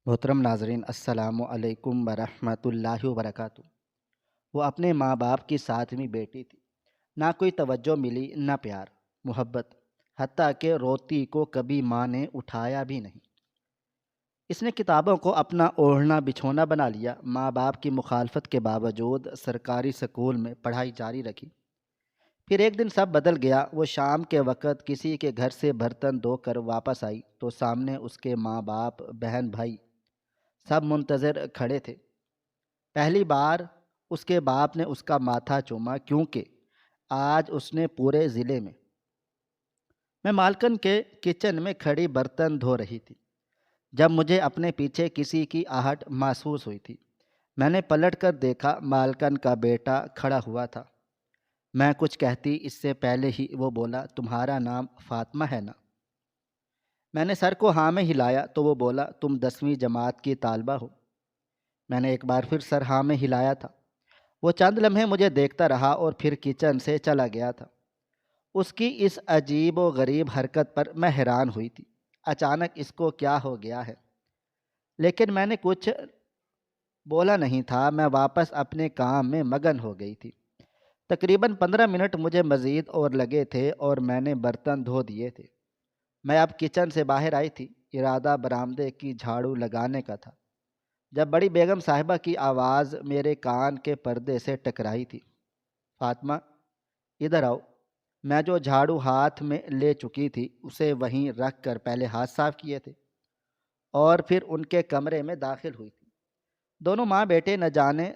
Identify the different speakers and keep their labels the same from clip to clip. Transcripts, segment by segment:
Speaker 1: محترم ناظرین، السلام علیکم ورحمۃ اللہ وبرکاتہ۔ وہ اپنے ماں باپ کی ساتویں بیٹی تھی۔ نہ کوئی توجہ ملی، نہ پیار، محبت، حتیٰ کہ روتی کو کبھی ماں نے اٹھایا بھی نہیں۔ اس نے کتابوں کو اپنا اوڑھنا بچھونا بنا لیا۔ ماں باپ کی مخالفت کے باوجود سرکاری سکول میں پڑھائی جاری رکھی۔ پھر ایک دن سب بدل گیا۔ وہ شام کے وقت کسی کے گھر سے برتن دھو کر واپس آئی تو سامنے اس کے ماں باپ، بہن بھائی سب منتظر کھڑے تھے۔ پہلی بار اس کے باپ نے اس کا ماتھا چوما، کیونکہ آج اس نے پورے ضلع میں مالکن کے کچن میں کھڑی برتن دھو رہی تھی جب مجھے اپنے پیچھے کسی کی آہٹ محسوس ہوئی تھی۔ میں نے پلٹ کر دیکھا، مالکن کا بیٹا کھڑا ہوا تھا۔ میں کچھ کہتی اس سے پہلے ہی وہ بولا، تمہارا نام فاطمہ ہے نا؟ میں نے سر کو ہاں میں ہلایا تو وہ بولا، تم 10ویں جماعت کی طالبہ ہو؟ میں نے ایک بار پھر سر ہاں میں ہلایا تھا۔ وہ چند لمحے مجھے دیکھتا رہا اور پھر کچن سے چلا گیا تھا۔ اس کی اس عجیب و غریب حرکت پر میں حیران ہوئی تھی۔ اچانک اس کو کیا ہو گیا ہے؟ لیکن میں نے کچھ بولا نہیں تھا۔ میں واپس اپنے کام میں مگن ہو گئی تھی۔ تقریباً 15 منٹ مجھے مزید اور لگے تھے اور میں نے برتن دھو دیے تھے۔ میں اب کچن سے باہر آئی تھی۔ ارادہ برآمدے کی جھاڑو لگانے کا تھا جب بڑی بیگم صاحبہ کی آواز میرے کان کے پردے سے ٹکرائی تھی، فاطمہ ادھر آؤ۔ میں جو جھاڑو ہاتھ میں لے چکی تھی اسے وہیں رکھ کر پہلے ہاتھ صاف کیے تھے اور پھر ان کے کمرے میں داخل ہوئی تھی۔ دونوں ماں بیٹے نہ جانے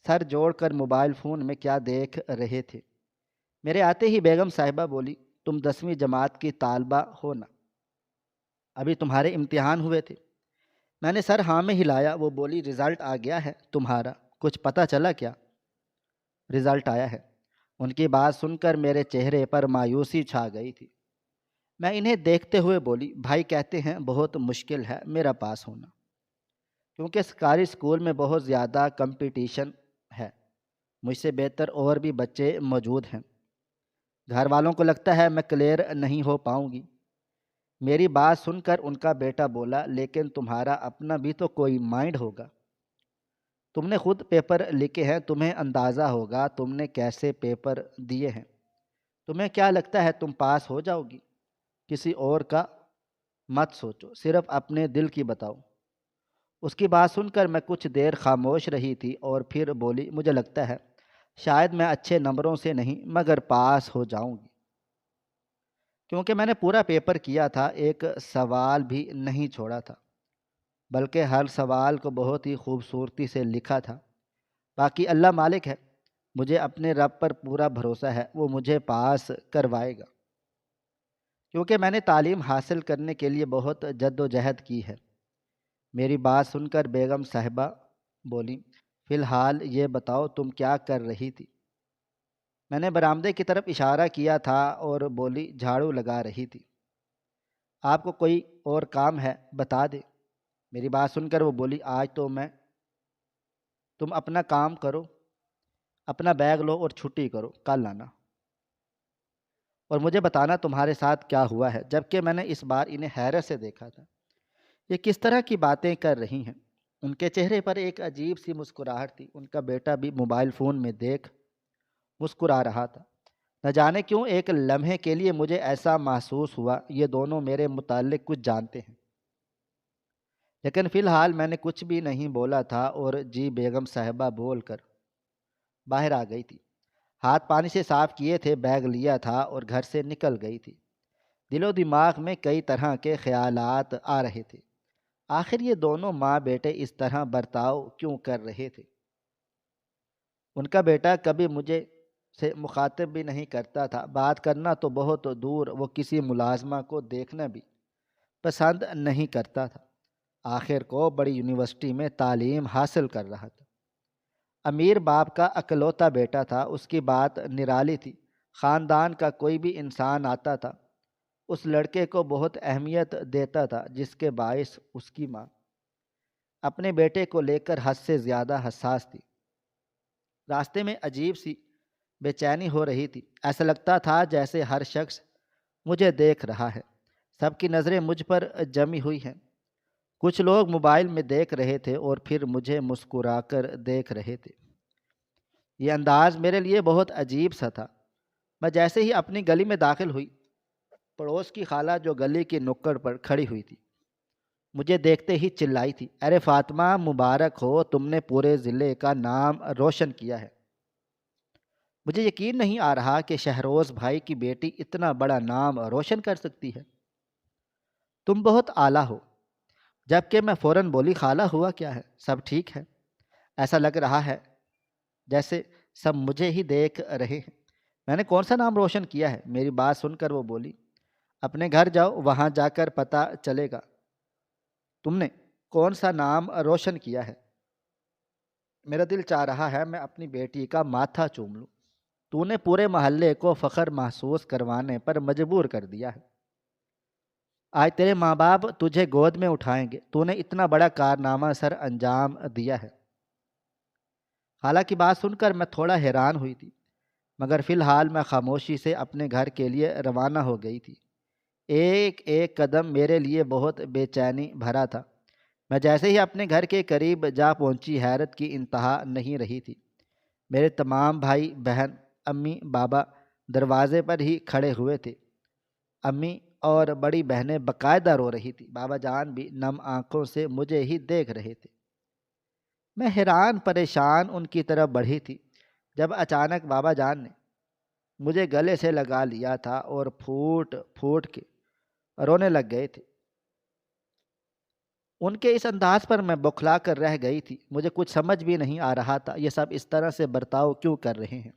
Speaker 1: سر جوڑ کر موبائل فون میں کیا دیکھ رہے تھے۔ میرے آتے ہی بیگم صاحبہ بولی، تم 10ویں جماعت کی طالبہ ہو نا؟ ابھی تمہارے امتحان ہوئے تھے؟ میں نے سر ہاں میں ہلایا۔ وہ بولی، رزلٹ آ گیا ہے تمہارا، کچھ پتہ چلا کیا؟ رزلٹ آیا ہے؟ ان کی بات سن کر میرے چہرے پر مایوسی چھا گئی تھی۔ میں انہیں دیکھتے ہوئے بولی، بھائی کہتے ہیں بہت مشکل ہے میرا پاس ہونا، کیونکہ سرکاری اسکول میں بہت زیادہ کمپٹیشن ہے۔ مجھ سے بہتر اور بھی بچے موجود ہیں۔ گھر والوں کو لگتا ہے میں کلیئر نہیں ہو پاؤں گی۔ میری بات سن کر ان کا بیٹا بولا، لیکن تمہارا اپنا بھی تو کوئی مائنڈ ہوگا۔ تم نے خود پیپر لکھے ہیں، تمہیں اندازہ ہوگا تم نے کیسے پیپر دیے ہیں۔ تمہیں کیا لگتا ہے تم پاس ہو جاؤ گی؟ کسی اور کا مت سوچو، صرف اپنے دل کی بتاؤ۔ اس کی بات سن کر میں کچھ دیر خاموش رہی تھی اور پھر بولی، مجھے لگتا ہے شاید میں اچھے نمبروں سے نہیں مگر پاس ہو جاؤں گی، کیونکہ میں نے پورا پیپر کیا تھا، ایک سوال بھی نہیں چھوڑا تھا، بلکہ ہر سوال کو بہت ہی خوبصورتی سے لکھا تھا۔ باقی اللہ مالک ہے، مجھے اپنے رب پر پورا بھروسہ ہے، وہ مجھے پاس کروائے گا، کیونکہ میں نے تعلیم حاصل کرنے کے لیے بہت جد و جہد کی ہے۔ میری بات سن کر بیگم صاحبہ بولی، فی الحال یہ بتاؤ تم کیا کر رہی تھی؟ میں نے برآمدے کی طرف اشارہ کیا تھا اور بولی، جھاڑو لگا رہی تھی۔ آپ کو کوئی اور کام ہے بتا دے؟ میری بات سن کر وہ بولی، آج تو تم اپنا کام کرو، اپنا بیگ لو اور چھٹی کرو، کل آنا اور مجھے بتانا تمہارے ساتھ کیا ہوا ہے۔ جبکہ میں نے اس بار انہیں حیرت سے دیکھا تھا، یہ کس طرح کی باتیں کر رہی ہیں۔ ان کے چہرے پر ایک عجیب سی مسکراہٹ تھی۔ ان کا بیٹا بھی موبائل فون میں دیکھ مسکرا رہا تھا۔ نہ جانے کیوں ایک لمحے کے لیے مجھے ایسا محسوس ہوا یہ دونوں میرے متعلق کچھ جانتے ہیں، لیکن فی الحال میں نے کچھ بھی نہیں بولا تھا اور جی بیگم صاحبہ بول کر باہر آ گئی تھی۔ ہاتھ پانی سے صاف کیے تھے، بیگ لیا تھا اور گھر سے نکل گئی تھی۔ دل و دماغ میں کئی طرح کے خیالات آ رہے تھے۔ آخر یہ دونوں ماں بیٹے اس طرح برتاؤ کیوں کر رہے تھے؟ ان کا بیٹا کبھی مجھے سے مخاطب بھی نہیں کرتا تھا، بات کرنا تو بہت دور، وہ کسی ملازمہ کو دیکھنا بھی پسند نہیں کرتا تھا۔ آخر کو بڑی یونیورسٹی میں تعلیم حاصل کر رہا تھا، امیر باپ کا اکلوتا بیٹا تھا، اس کی بات نرالی تھی۔ خاندان کا کوئی بھی انسان آتا تھا اس لڑکے کو بہت اہمیت دیتا تھا، جس کے باعث اس کی ماں اپنے بیٹے کو لے کر حد سے زیادہ حساس تھی۔ راستے میں عجیب سی بے چینی ہو رہی تھی، ایسا لگتا تھا جیسے ہر شخص مجھے دیکھ رہا ہے، سب کی نظریں مجھ پر جمی ہوئی ہیں۔ کچھ لوگ موبائل میں دیکھ رہے تھے اور پھر مجھے مسکرا کر دیکھ رہے تھے۔ یہ انداز میرے لیے بہت عجیب سا تھا۔ میں جیسے ہی اپنی گلی میں داخل ہوئی، پڑوس کی خالہ جو گلی کی نکڑ پر کھڑی ہوئی تھی مجھے دیکھتے ہی چلائی تھی، ارے فاطمہ مبارک ہو، تم نے پورے ضلع کا نام روشن کیا ہے۔ مجھے یقین نہیں آ رہا کہ شہروز بھائی کی بیٹی اتنا بڑا نام روشن کر سکتی ہے۔ تم بہت اعلیٰ ہو۔ جبکہ میں فوراً بولی، خالہ ہوا کیا ہے، سب ٹھیک ہے؟ ایسا لگ رہا ہے جیسے سب مجھے ہی دیکھ رہے ہیں۔ میں نے کون سا نام روشن کیا ہے؟ میری بات سن کر وہ بولی، اپنے گھر جاؤ، وہاں جا کر پتہ چلے گا تم نے کون سا نام روشن کیا ہے۔ میرا دل چاہ رہا ہے میں اپنی بیٹی کا ماتھا چوم لوں۔ تو نے پورے محلے کو فخر محسوس کروانے پر مجبور کر دیا ہے۔ آج تیرے ماں باپ تجھے گود میں اٹھائیں گے، تو نے اتنا بڑا کارنامہ سر انجام دیا ہے۔ حالانکہ بات سن کر میں تھوڑا حیران ہوئی تھی، مگر فی الحال میں خاموشی سے اپنے گھر کے لیے روانہ ہو گئی تھی۔ ایک ایک قدم میرے لیے بہت بے چینی بھرا تھا۔ میں جیسے ہی اپنے گھر کے قریب جا پہنچی، حیرت کی انتہا نہیں رہی تھی۔ میرے تمام بھائی بہن، امی بابا دروازے پر ہی کھڑے ہوئے تھے۔ امی اور بڑی بہنیں باقاعدہ رو رہی تھی، بابا جان بھی نم آنکھوں سے مجھے ہی دیکھ رہے تھے۔ میں حیران پریشان ان کی طرف بڑھی تھی جب اچانک بابا جان نے مجھے گلے سے لگا لیا تھا اور پھوٹ پھوٹ کے رونے لگ گئے تھے۔ ان کے اس انداز پر میں بوکھلا کر رہ گئی تھی۔ مجھے کچھ سمجھ بھی نہیں آ رہا تھا یہ سب اس طرح سے برتاؤ کیوں کر رہے ہیں۔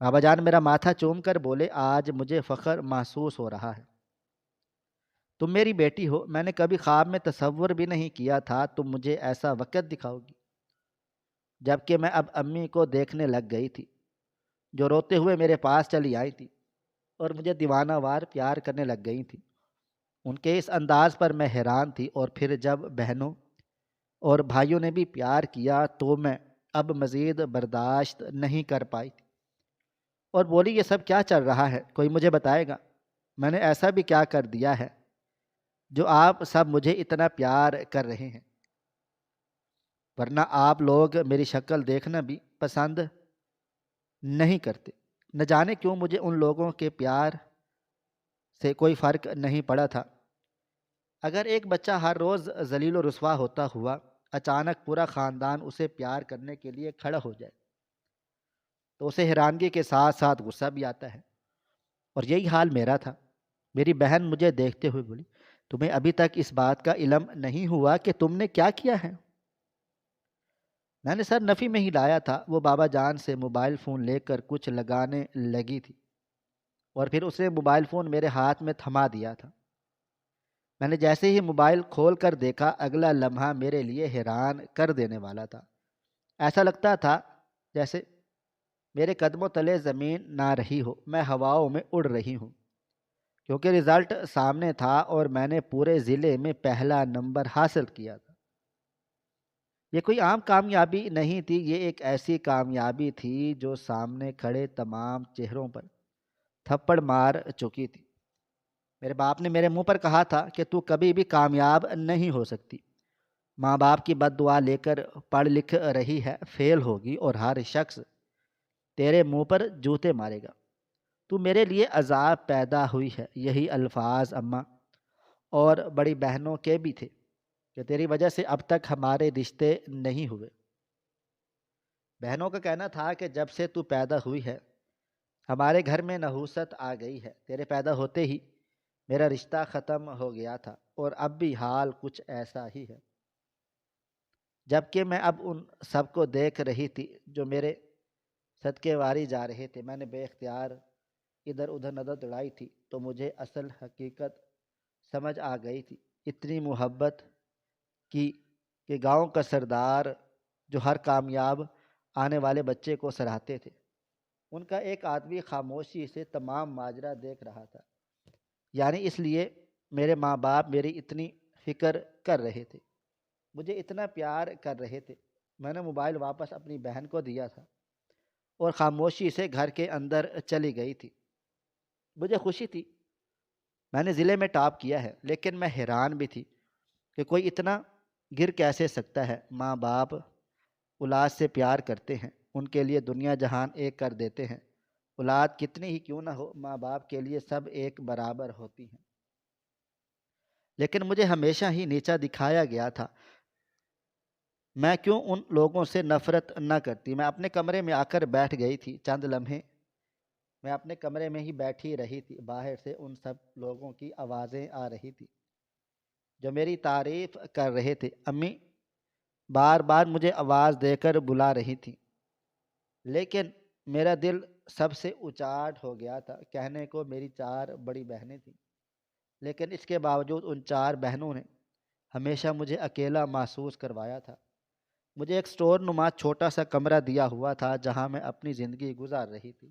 Speaker 1: بابا جان میرا ماتھا چوم کر بولے، آج مجھے فخر محسوس ہو رہا ہے۔ تم میری بیٹی ہو، میں نے کبھی خواب میں تصور بھی نہیں کیا تھا تم مجھے ایسا وقت دکھاؤ گی۔ جبکہ میں اب امی کو دیکھنے لگ گئی تھی جو روتے ہوئے میرے پاس چلی آئی تھی اور مجھے دیوانہ وار پیار کرنے لگ گئی تھی۔ ان کے اس انداز پر میں حیران تھی، اور پھر جب بہنوں اور بھائیوں نے بھی پیار کیا تو میں اب مزید برداشت نہیں کر پائی تھی اور بولی، یہ سب کیا چل رہا ہے، کوئی مجھے بتائے گا؟ میں نے ایسا بھی کیا کر دیا ہے جو آپ سب مجھے اتنا پیار کر رہے ہیں؟ ورنہ آپ لوگ میری شکل دیکھنا بھی پسند نہیں کرتے۔ نہ جانے کیوں مجھے ان لوگوں کے پیار سے کوئی فرق نہیں پڑا تھا۔ اگر ایک بچہ ہر روز ذلیل و رسوا ہوتا ہوا اچانک پورا خاندان اسے پیار کرنے کے لیے کھڑا ہو جائے تو اسے حیرانگی کے ساتھ ساتھ غصہ بھی آتا ہے، اور یہی حال میرا تھا۔ میری بہن مجھے دیکھتے ہوئے بولی، تمہیں ابھی تک اس بات کا علم نہیں ہوا کہ تم نے کیا کیا ہے؟ میں نے سر نفی میں ہی لایا تھا۔ وہ بابا جان سے موبائل فون لے کر کچھ لگانے لگی تھی اور پھر اسے موبائل فون میرے ہاتھ میں تھما دیا تھا۔ میں نے جیسے ہی موبائل کھول کر دیکھا، اگلا لمحہ میرے لیے حیران کر دینے والا تھا۔ ایسا لگتا تھا جیسے میرے قدموں تلے زمین نہ رہی ہو، میں ہواؤں میں اڑ رہی ہوں، کیونکہ رزلٹ سامنے تھا اور میں نے پورے ضلع میں پہلا نمبر حاصل کیا تھا۔ یہ کوئی عام کامیابی نہیں تھی، یہ ایک ایسی کامیابی تھی جو سامنے کھڑے تمام چہروں پر تھپڑ مار چکی تھی۔ میرے باپ نے میرے منہ پر کہا تھا کہ تو کبھی بھی کامیاب نہیں ہو سکتی، ماں باپ کی بد دعا لے کر پڑھ لکھ رہی ہے، فیل ہوگی اور ہر شخص تیرے منہ پر جوتے مارے گا، تو میرے لیے عذاب پیدا ہوئی ہے۔ یہی الفاظ اماں اور بڑی بہنوں کے بھی تھے کہ تیری وجہ سے اب تک ہمارے رشتے نہیں ہوئے۔ بہنوں کا کہنا تھا کہ جب سے تو پیدا ہوئی ہے ہمارے گھر میں نحوست آ گئی ہے، تیرے پیدا ہوتے ہی میرا رشتہ ختم ہو گیا تھا، اور اب بھی حال کچھ ایسا ہی ہے۔ جبکہ میں اب ان سب کو دیکھ رہی تھی جو میرے صدقے واری جا رہے تھے، میں نے بے اختیار ادھر ادھر نظر دوڑائی تھی تو مجھے اصل حقیقت سمجھ آ گئی تھی۔ اتنی محبت کی کہ گاؤں کا سردار جو ہر کامیاب آنے والے بچے کو سراہتے تھے، ان کا ایک آدمی خاموشی سے تمام ماجرا دیکھ رہا تھا۔ یعنی اس لیے میرے ماں باپ میری اتنی فکر کر رہے تھے، مجھے اتنا پیار کر رہے تھے۔ میں نے موبائل واپس اپنی بہن کو دیا تھا اور خاموشی سے گھر کے اندر چلی گئی تھی۔ مجھے خوشی تھی، میں نے ضلع میں ٹاپ کیا ہے، لیکن میں حیران بھی تھی کہ کوئی اتنا گر کیسے سکتا ہے۔ ماں باپ اولاد سے پیار کرتے ہیں، ان کے لیے دنیا جہان ایک کر دیتے ہیں۔ اولاد کتنی ہی کیوں نہ ہو، ماں باپ کے لیے سب ایک برابر ہوتی ہیں۔ لیکن مجھے ہمیشہ ہی نیچا دکھایا گیا تھا۔ میں کیوں ان لوگوں سے نفرت نہ کرتی؟ میں اپنے کمرے میں آ کر بیٹھ گئی تھی۔ چند لمحے میں اپنے کمرے میں ہی بیٹھی رہی تھی۔ باہر سے ان سب لوگوں کی آوازیں آ رہی تھی جو میری تعریف کر رہے تھے۔ امی بار بار مجھے آواز دے کر بلا رہی تھی، لیکن میرا دل سب سے اچاٹ ہو گیا تھا۔ کہنے کو میری 4 بڑی بہنیں تھیں، لیکن اس کے باوجود ان 4 بہنوں نے ہمیشہ مجھے اکیلا محسوس کروایا تھا۔ مجھے ایک سٹور نما چھوٹا سا کمرہ دیا ہوا تھا جہاں میں اپنی زندگی گزار رہی تھی۔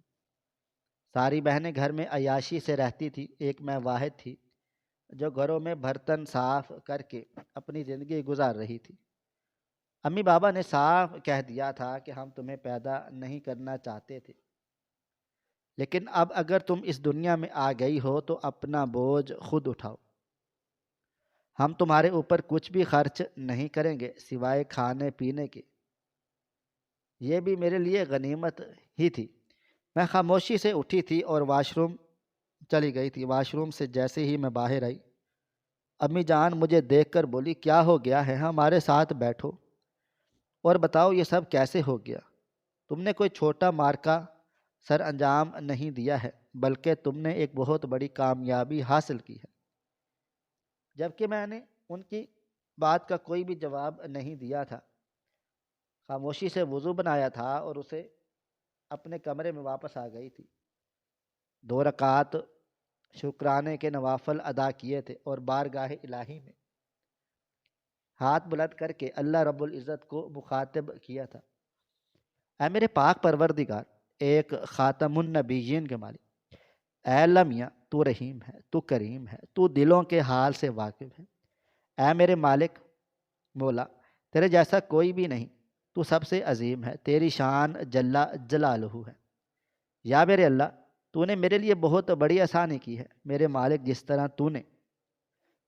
Speaker 1: ساری بہنیں گھر میں عیاشی سے رہتی تھی، ایک میں واحد تھی جو گھروں میں برتن صاف کر کے اپنی زندگی گزار رہی تھی۔ امی بابا نے صاف کہہ دیا تھا کہ ہم تمہیں پیدا نہیں کرنا چاہتے تھے، لیکن اب اگر تم اس دنیا میں آ گئی ہو تو اپنا بوجھ خود اٹھاؤ۔ ہم تمہارے اوپر کچھ بھی خرچ نہیں کریں گے سوائے کھانے پینے کے۔ یہ بھی میرے لیے غنیمت ہی تھی۔ میں خاموشی سے اٹھی تھی اور واش روم چلی گئی تھی۔ واش روم سے جیسے ہی میں باہر آئی، امی جان مجھے دیکھ کر بولی، کیا ہو گیا ہے؟ ہمارے ساتھ بیٹھو اور بتاؤ یہ سب کیسے ہو گیا؟ تم نے کوئی چھوٹا مارکا سر انجام نہیں دیا ہے، بلکہ تم نے ایک بہت بڑی کامیابی حاصل کی ہے۔ جبکہ میں نے ان کی بات کا کوئی بھی جواب نہیں دیا تھا۔ خاموشی سے وضو بنایا تھا اور اسے اپنے کمرے میں واپس آ گئی تھی۔ 2 رکعت شکرانے کے نوافل ادا کیے تھے اور بارگاہ الہی میں ہاتھ بلند کر کے اللہ رب العزت کو مخاطب کیا تھا، اے میرے پاک پروردگار، ایک خاتم النبیین کے مالک، اے اللہ میاں تو رحیم ہے، تو کریم ہے، تو دلوں کے حال سے واقف ہے۔ اے میرے مالک مولا، تیرے جیسا کوئی بھی نہیں، تو سب سے عظیم ہے، تیری شان جل جلالہ ہے۔ یا میرے اللہ، تو نے میرے لیے بہت بڑی آسانی کی ہے۔ میرے مالک، جس طرح تو نے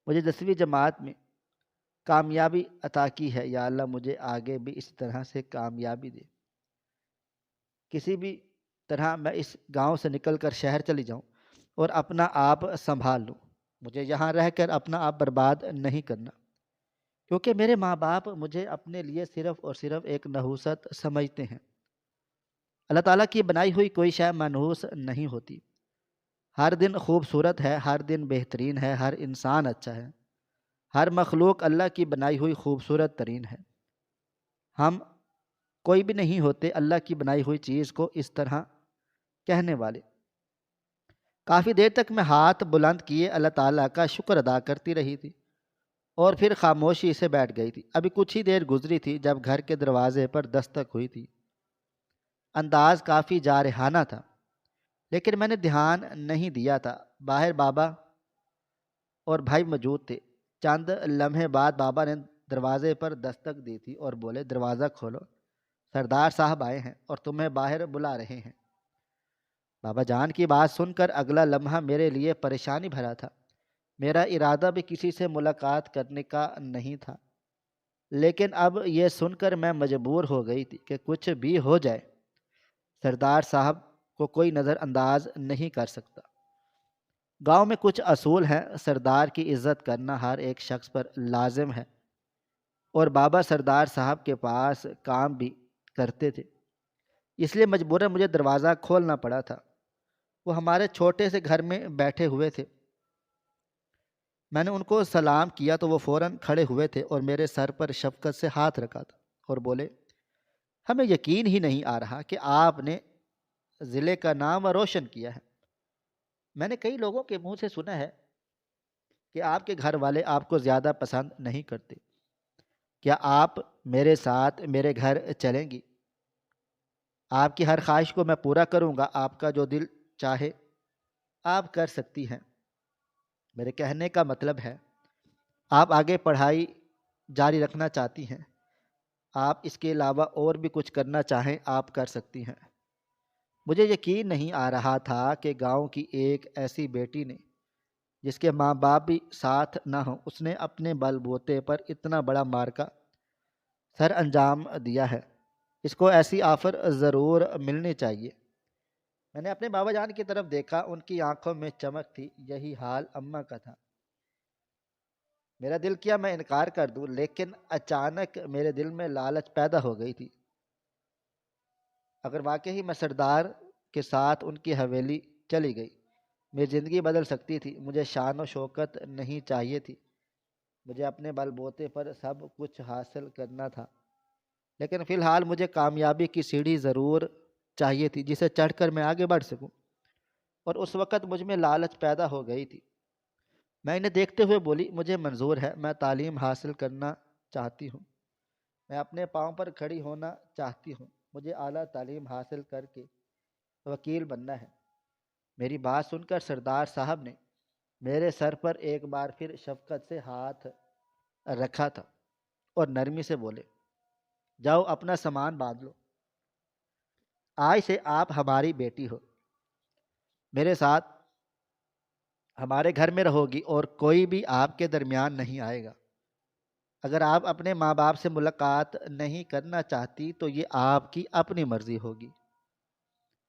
Speaker 1: مجھے 10ویں جماعت میں کامیابی عطا کی ہے، یا اللہ مجھے آگے بھی اس طرح سے کامیابی دے۔ کسی بھی طرح میں اس گاؤں سے نکل کر شہر چلی جاؤں اور اپنا آپ سنبھال لوں۔ مجھے یہاں رہ کر اپنا آپ برباد نہیں کرنا، کیونکہ میرے ماں باپ مجھے اپنے لیے صرف اور صرف ایک نحوست سمجھتے ہیں۔ اللہ تعالیٰ کی بنائی ہوئی کوئی شے منحوس نہیں ہوتی۔ ہر دن خوبصورت ہے، ہر دن بہترین ہے، ہر انسان اچھا ہے، ہر مخلوق اللہ کی بنائی ہوئی خوبصورت ترین ہے۔ ہم کوئی بھی نہیں ہوتے اللہ کی بنائی ہوئی چیز کو اس طرح کہنے والے۔ کافی دیر تک میں ہاتھ بلند کیے اللہ تعالیٰ کا شکر ادا کرتی رہی تھی اور پھر خاموشی سے بیٹھ گئی تھی۔ ابھی کچھ ہی دیر گزری تھی جب گھر کے دروازے پر دستک ہوئی تھی۔ انداز کافی جارحانہ تھا، لیکن میں نے دھیان نہیں دیا تھا۔ باہر بابا اور بھائی موجود تھے۔ چند لمحے بعد بابا نے دروازے پر دستک دی تھی اور بولے، دروازہ کھولو، سردار صاحب آئے ہیں اور تمہیں باہر بلا رہے ہیں۔ بابا جان کی بات سن کر اگلا لمحہ میرے لیے پریشانی بھرا تھا۔ میرا ارادہ بھی کسی سے ملاقات کرنے کا نہیں تھا، لیکن اب یہ سن کر میں مجبور ہو گئی تھی کہ کچھ بھی ہو جائے سردار صاحب کو کوئی نظر انداز نہیں کر سکتا۔ گاؤں میں کچھ اصول ہیں، سردار کی عزت کرنا ہر ایک شخص پر لازم ہے، اور بابا سردار صاحب کے پاس کام بھی کرتے تھے، اس لیے مجبوراً مجھے دروازہ کھولنا پڑا تھا۔ وہ ہمارے چھوٹے سے گھر میں بیٹھے ہوئے تھے۔ میں نے ان کو سلام کیا تو وہ فوراً کھڑے ہوئے تھے اور میرے سر پر شفقت سے ہاتھ رکھا تھا اور بولے، ہمیں یقین ہی نہیں آ رہا کہ آپ نے ضلع کا نام روشن کیا ہے۔ میں نے کئی لوگوں کے منہ سے سنا ہے کہ آپ کے گھر والے آپ کو زیادہ پسند نہیں کرتے۔ کیا آپ میرے ساتھ میرے گھر چلیں گی؟ آپ کی ہر خواہش کو میں پورا کروں گا، آپ کا جو دل چاہے آپ کر سکتی ہیں۔ میرے کہنے کا مطلب ہے، آپ آگے پڑھائی جاری رکھنا چاہتی ہیں، آپ اس کے علاوہ اور بھی کچھ کرنا چاہیں آپ کر سکتی ہیں۔ مجھے یقین نہیں آ رہا تھا کہ گاؤں کی ایک ایسی بیٹی نے جس کے ماں باپ بھی ساتھ نہ ہوں، اس نے اپنے بل بوتے پر اتنا بڑا مارکا سر انجام دیا ہے۔ اس کو ایسی آفر ضرور ملنی چاہیے۔ میں نے اپنے بابا جان کی طرف دیکھا، ان کی آنکھوں میں چمک تھی۔ یہی حال اماں کا تھا۔ میرا دل کیا میں انکار کر دوں، لیکن اچانک میرے دل میں لالچ پیدا ہو گئی تھی۔ اگر واقعی میں سردار کے ساتھ ان کی حویلی چلی گئی، میری زندگی بدل سکتی تھی۔ مجھے شان و شوکت نہیں چاہیے تھی، مجھے اپنے بل بوتے پر سب کچھ حاصل کرنا تھا۔ لیکن فی الحال مجھے کامیابی کی سیڑھی ضرور چاہیے تھی، جسے چڑھ کر میں آگے بڑھ سکوں۔ اور اس وقت مجھ میں لالچ پیدا ہو گئی تھی۔ میں انہیں دیکھتے ہوئے بولی، مجھے منظور ہے، میں تعلیم حاصل کرنا چاہتی ہوں، میں اپنے پاؤں پر کھڑی ہونا چاہتی ہوں، مجھے اعلیٰ تعلیم حاصل کر کے وکیل بننا ہے۔ میری بات سن کر سردار صاحب نے میرے سر پر ایک بار پھر شفقت سے ہاتھ رکھا تھا اور نرمی سے بولے، جاؤ اپنا سامان باندھ لو، آج سے آپ ہماری بیٹی ہو، میرے ساتھ ہمارے گھر میں رہو گی اور کوئی بھی آپ کے درمیان نہیں آئے گا۔ اگر آپ اپنے ماں باپ سے ملاقات نہیں کرنا چاہتی تو یہ آپ کی اپنی مرضی ہوگی،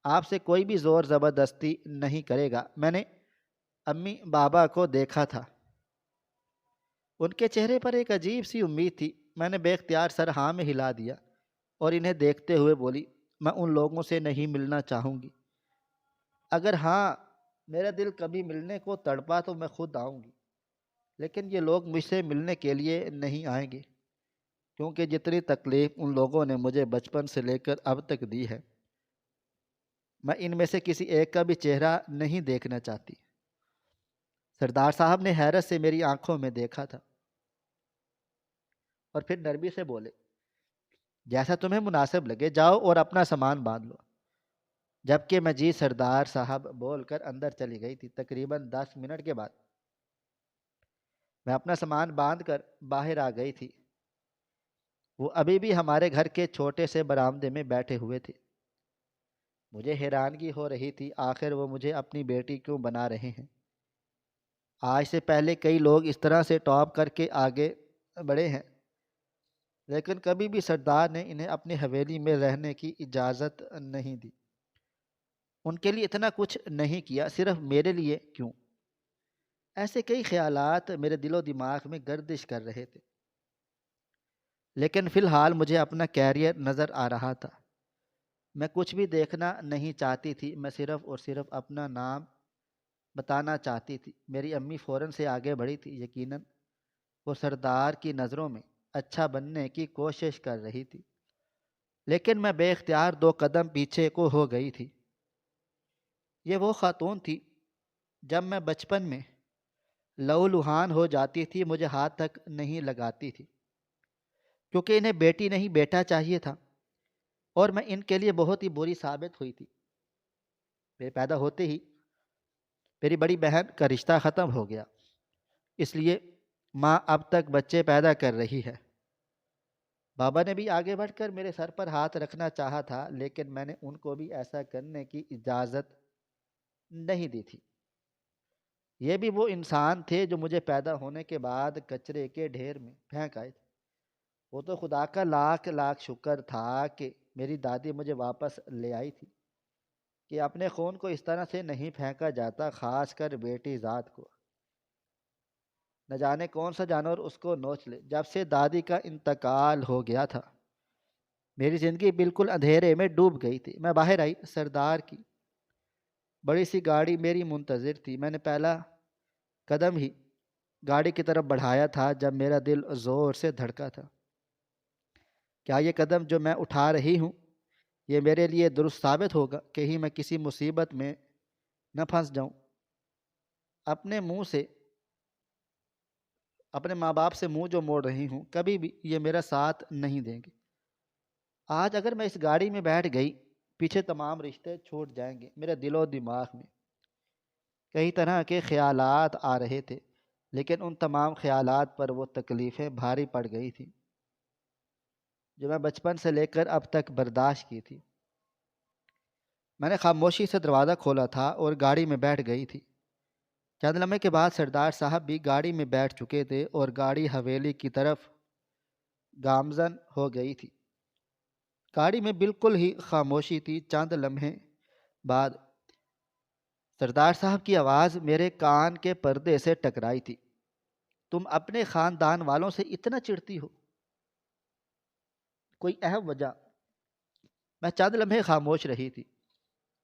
Speaker 1: آپ سے کوئی بھی زور زبردستی نہیں کرے گا۔ میں نے امی بابا کو دیکھا تھا، ان کے چہرے پر ایک عجیب سی امید تھی۔ میں نے بے اختیار سر ہاں میں ہلا دیا اور انہیں دیکھتے ہوئے بولی، میں ان لوگوں سے نہیں ملنا چاہوں گی۔ اگر ہاں میرا دل کبھی ملنے کو تڑپا تو میں خود آؤں گی، لیکن یہ لوگ مجھ سے ملنے کے لیے نہیں آئیں گے، کیونکہ جتنی تکلیف ان لوگوں نے مجھے بچپن سے لے کر اب تک دی ہے، میں ان میں سے کسی ایک کا بھی چہرہ نہیں دیکھنا چاہتی۔ سردار صاحب نے حیرت سے میری آنکھوں میں دیکھا تھا اور پھر نرمی سے بولے، جیسا تمہیں مناسب لگے، جاؤ اور اپنا سامان باندھ لو۔ جبکہ میں جی سردار صاحب بول کر اندر چلی گئی تھی۔ تقریباً 10 منٹ کے بعد میں اپنا سامان باندھ کر باہر آ گئی تھی۔ وہ ابھی بھی ہمارے گھر کے چھوٹے سے برآمدے میں بیٹھے ہوئے تھے۔ مجھے حیرانگی ہو رہی تھی، آخر وہ مجھے اپنی بیٹی کیوں بنا رہے ہیں؟ آج سے پہلے کئی لوگ اس طرح سے ٹاپ کر کے آگے بڑھے ہیں، لیکن کبھی بھی سردار نے انہیں اپنی حویلی میں رہنے کی اجازت نہیں دی۔ ان کے لیے اتنا کچھ نہیں کیا، صرف میرے لیے کیوں؟ ایسے کئی خیالات میرے دل و دماغ میں گردش کر رہے تھے، لیکن فی الحال مجھے اپنا کیریئر نظر آ رہا تھا۔ میں کچھ بھی دیکھنا نہیں چاہتی تھی، میں صرف اور صرف اپنا نام بتانا چاہتی تھی۔ میری امی فوراً سے آگے بڑھی تھی، یقیناً وہ سردار کی نظروں میں اچھا بننے کی کوشش کر رہی تھی، لیکن میں بے اختیار 2 قدم پیچھے کو ہو گئی تھی۔ یہ وہ خاتون تھی جب میں بچپن میں لہو لہان ہو جاتی تھی، مجھے ہاتھ تک نہیں لگاتی تھی، کیونکہ انہیں بیٹی نہیں بیٹا چاہیے تھا، اور میں ان کے لیے بہت ہی بری ثابت ہوئی تھی۔ میرے پیدا ہوتے ہی میری بڑی بہن کا رشتہ ختم ہو گیا، اس لیے ماں اب تک بچے پیدا کر رہی ہے۔ بابا نے بھی آگے بڑھ کر میرے سر پر ہاتھ رکھنا چاہا تھا، لیکن میں نے ان کو بھی ایسا کرنے کی اجازت نہیں دی تھی۔ یہ بھی وہ انسان تھے جو مجھے پیدا ہونے کے بعد کچرے کے ڈھیر میں پھینک آئے تھے۔ وہ تو خدا کا لاکھ لاکھ شکر تھا کہ میری دادی مجھے واپس لے آئی تھی، کہ اپنے خون کو اس طرح سے نہیں پھینکا جاتا، خاص کر بیٹی ذات کو۔ نہ جانے کون سا جانور اس کو نوچ لے۔ جب سے دادی کا انتقال ہو گیا تھا، میری زندگی بالکل اندھیرے میں ڈوب گئی تھی۔ میں باہر آئی، سردار کی بڑی سی گاڑی میری منتظر تھی۔ میں نے پہلا قدم ہی گاڑی کی طرف بڑھایا تھا جب میرا دل زور سے دھڑکا تھا۔ کیا یہ قدم جو میں اٹھا رہی ہوں، یہ میرے لیے درست ثابت ہوگا؟ کہیں میں کسی مصیبت میں نہ پھنس جاؤں۔ اپنے منہ سے اپنے ماں باپ سے منہ جو موڑ رہی ہوں، کبھی بھی یہ میرا ساتھ نہیں دیں گے۔ آج اگر میں اس گاڑی میں بیٹھ گئی، پیچھے تمام رشتے چھوٹ جائیں گے۔ میرے دل و دماغ میں کئی طرح کے خیالات آ رہے تھے، لیکن ان تمام خیالات پر وہ تکلیفیں بھاری پڑ گئی تھیں جو میں بچپن سے لے کر اب تک برداشت کی تھی۔ میں نے خاموشی سے دروازہ کھولا تھا اور گاڑی میں بیٹھ گئی تھی۔ چند لمحے کے بعد سردار صاحب بھی گاڑی میں بیٹھ چکے تھے اور گاڑی حویلی کی طرف گامزن ہو گئی تھی۔ گاڑی میں بالکل ہی خاموشی تھی۔ چند لمحے بعد سردار صاحب کی آواز میرے کان کے پردے سے ٹکرائی تھی۔ تم اپنے خاندان والوں سے اتنا چڑھتی ہو؟ کوئی اہم وجہ؟ میں چند لمحے خاموش رہی تھی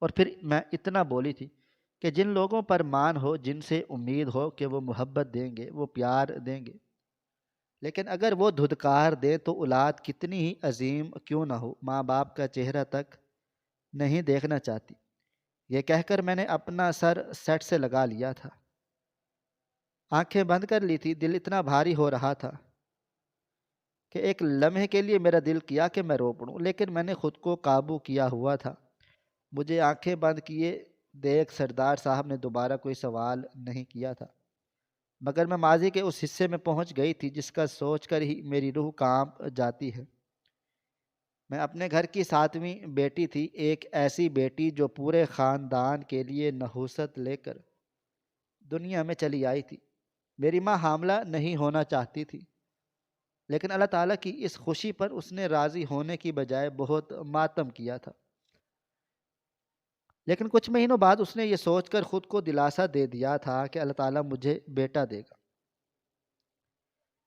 Speaker 1: اور پھر میں اتنا بولی تھی کہ جن لوگوں پر مان ہو، جن سے امید ہو کہ وہ محبت دیں گے، وہ پیار دیں گے، لیکن اگر وہ دھدکار دیں تو اولاد کتنی ہی عظیم کیوں نہ ہو، ماں باپ کا چہرہ تک نہیں دیکھنا چاہتی۔ یہ کہہ کر میں نے اپنا سر سیٹ سے لگا لیا تھا، آنکھیں بند کر لی تھی۔ دل اتنا بھاری ہو رہا تھا کہ ایک لمحے کے لیے میرا دل کیا کہ میں رو پڑوں، لیکن میں نے خود کو قابو کیا ہوا تھا۔ مجھے آنکھیں بند کیے دیکھ سردار صاحب نے دوبارہ کوئی سوال نہیں کیا تھا، مگر میں ماضی کے اس حصے میں پہنچ گئی تھی جس کا سوچ کر ہی میری روح کانپ جاتی ہے۔ میں اپنے گھر کی 7ویں بیٹی تھی، ایک ایسی بیٹی جو پورے خاندان کے لیے نحوست لے کر دنیا میں چلی آئی تھی۔ میری ماں حاملہ نہیں ہونا چاہتی تھی، لیکن اللہ تعالیٰ کی اس خوشی پر اس نے راضی ہونے کی بجائے بہت ماتم کیا تھا۔ لیکن کچھ مہینوں بعد اس نے یہ سوچ کر خود کو دلاسا دے دیا تھا کہ اللہ تعالیٰ مجھے بیٹا دے گا،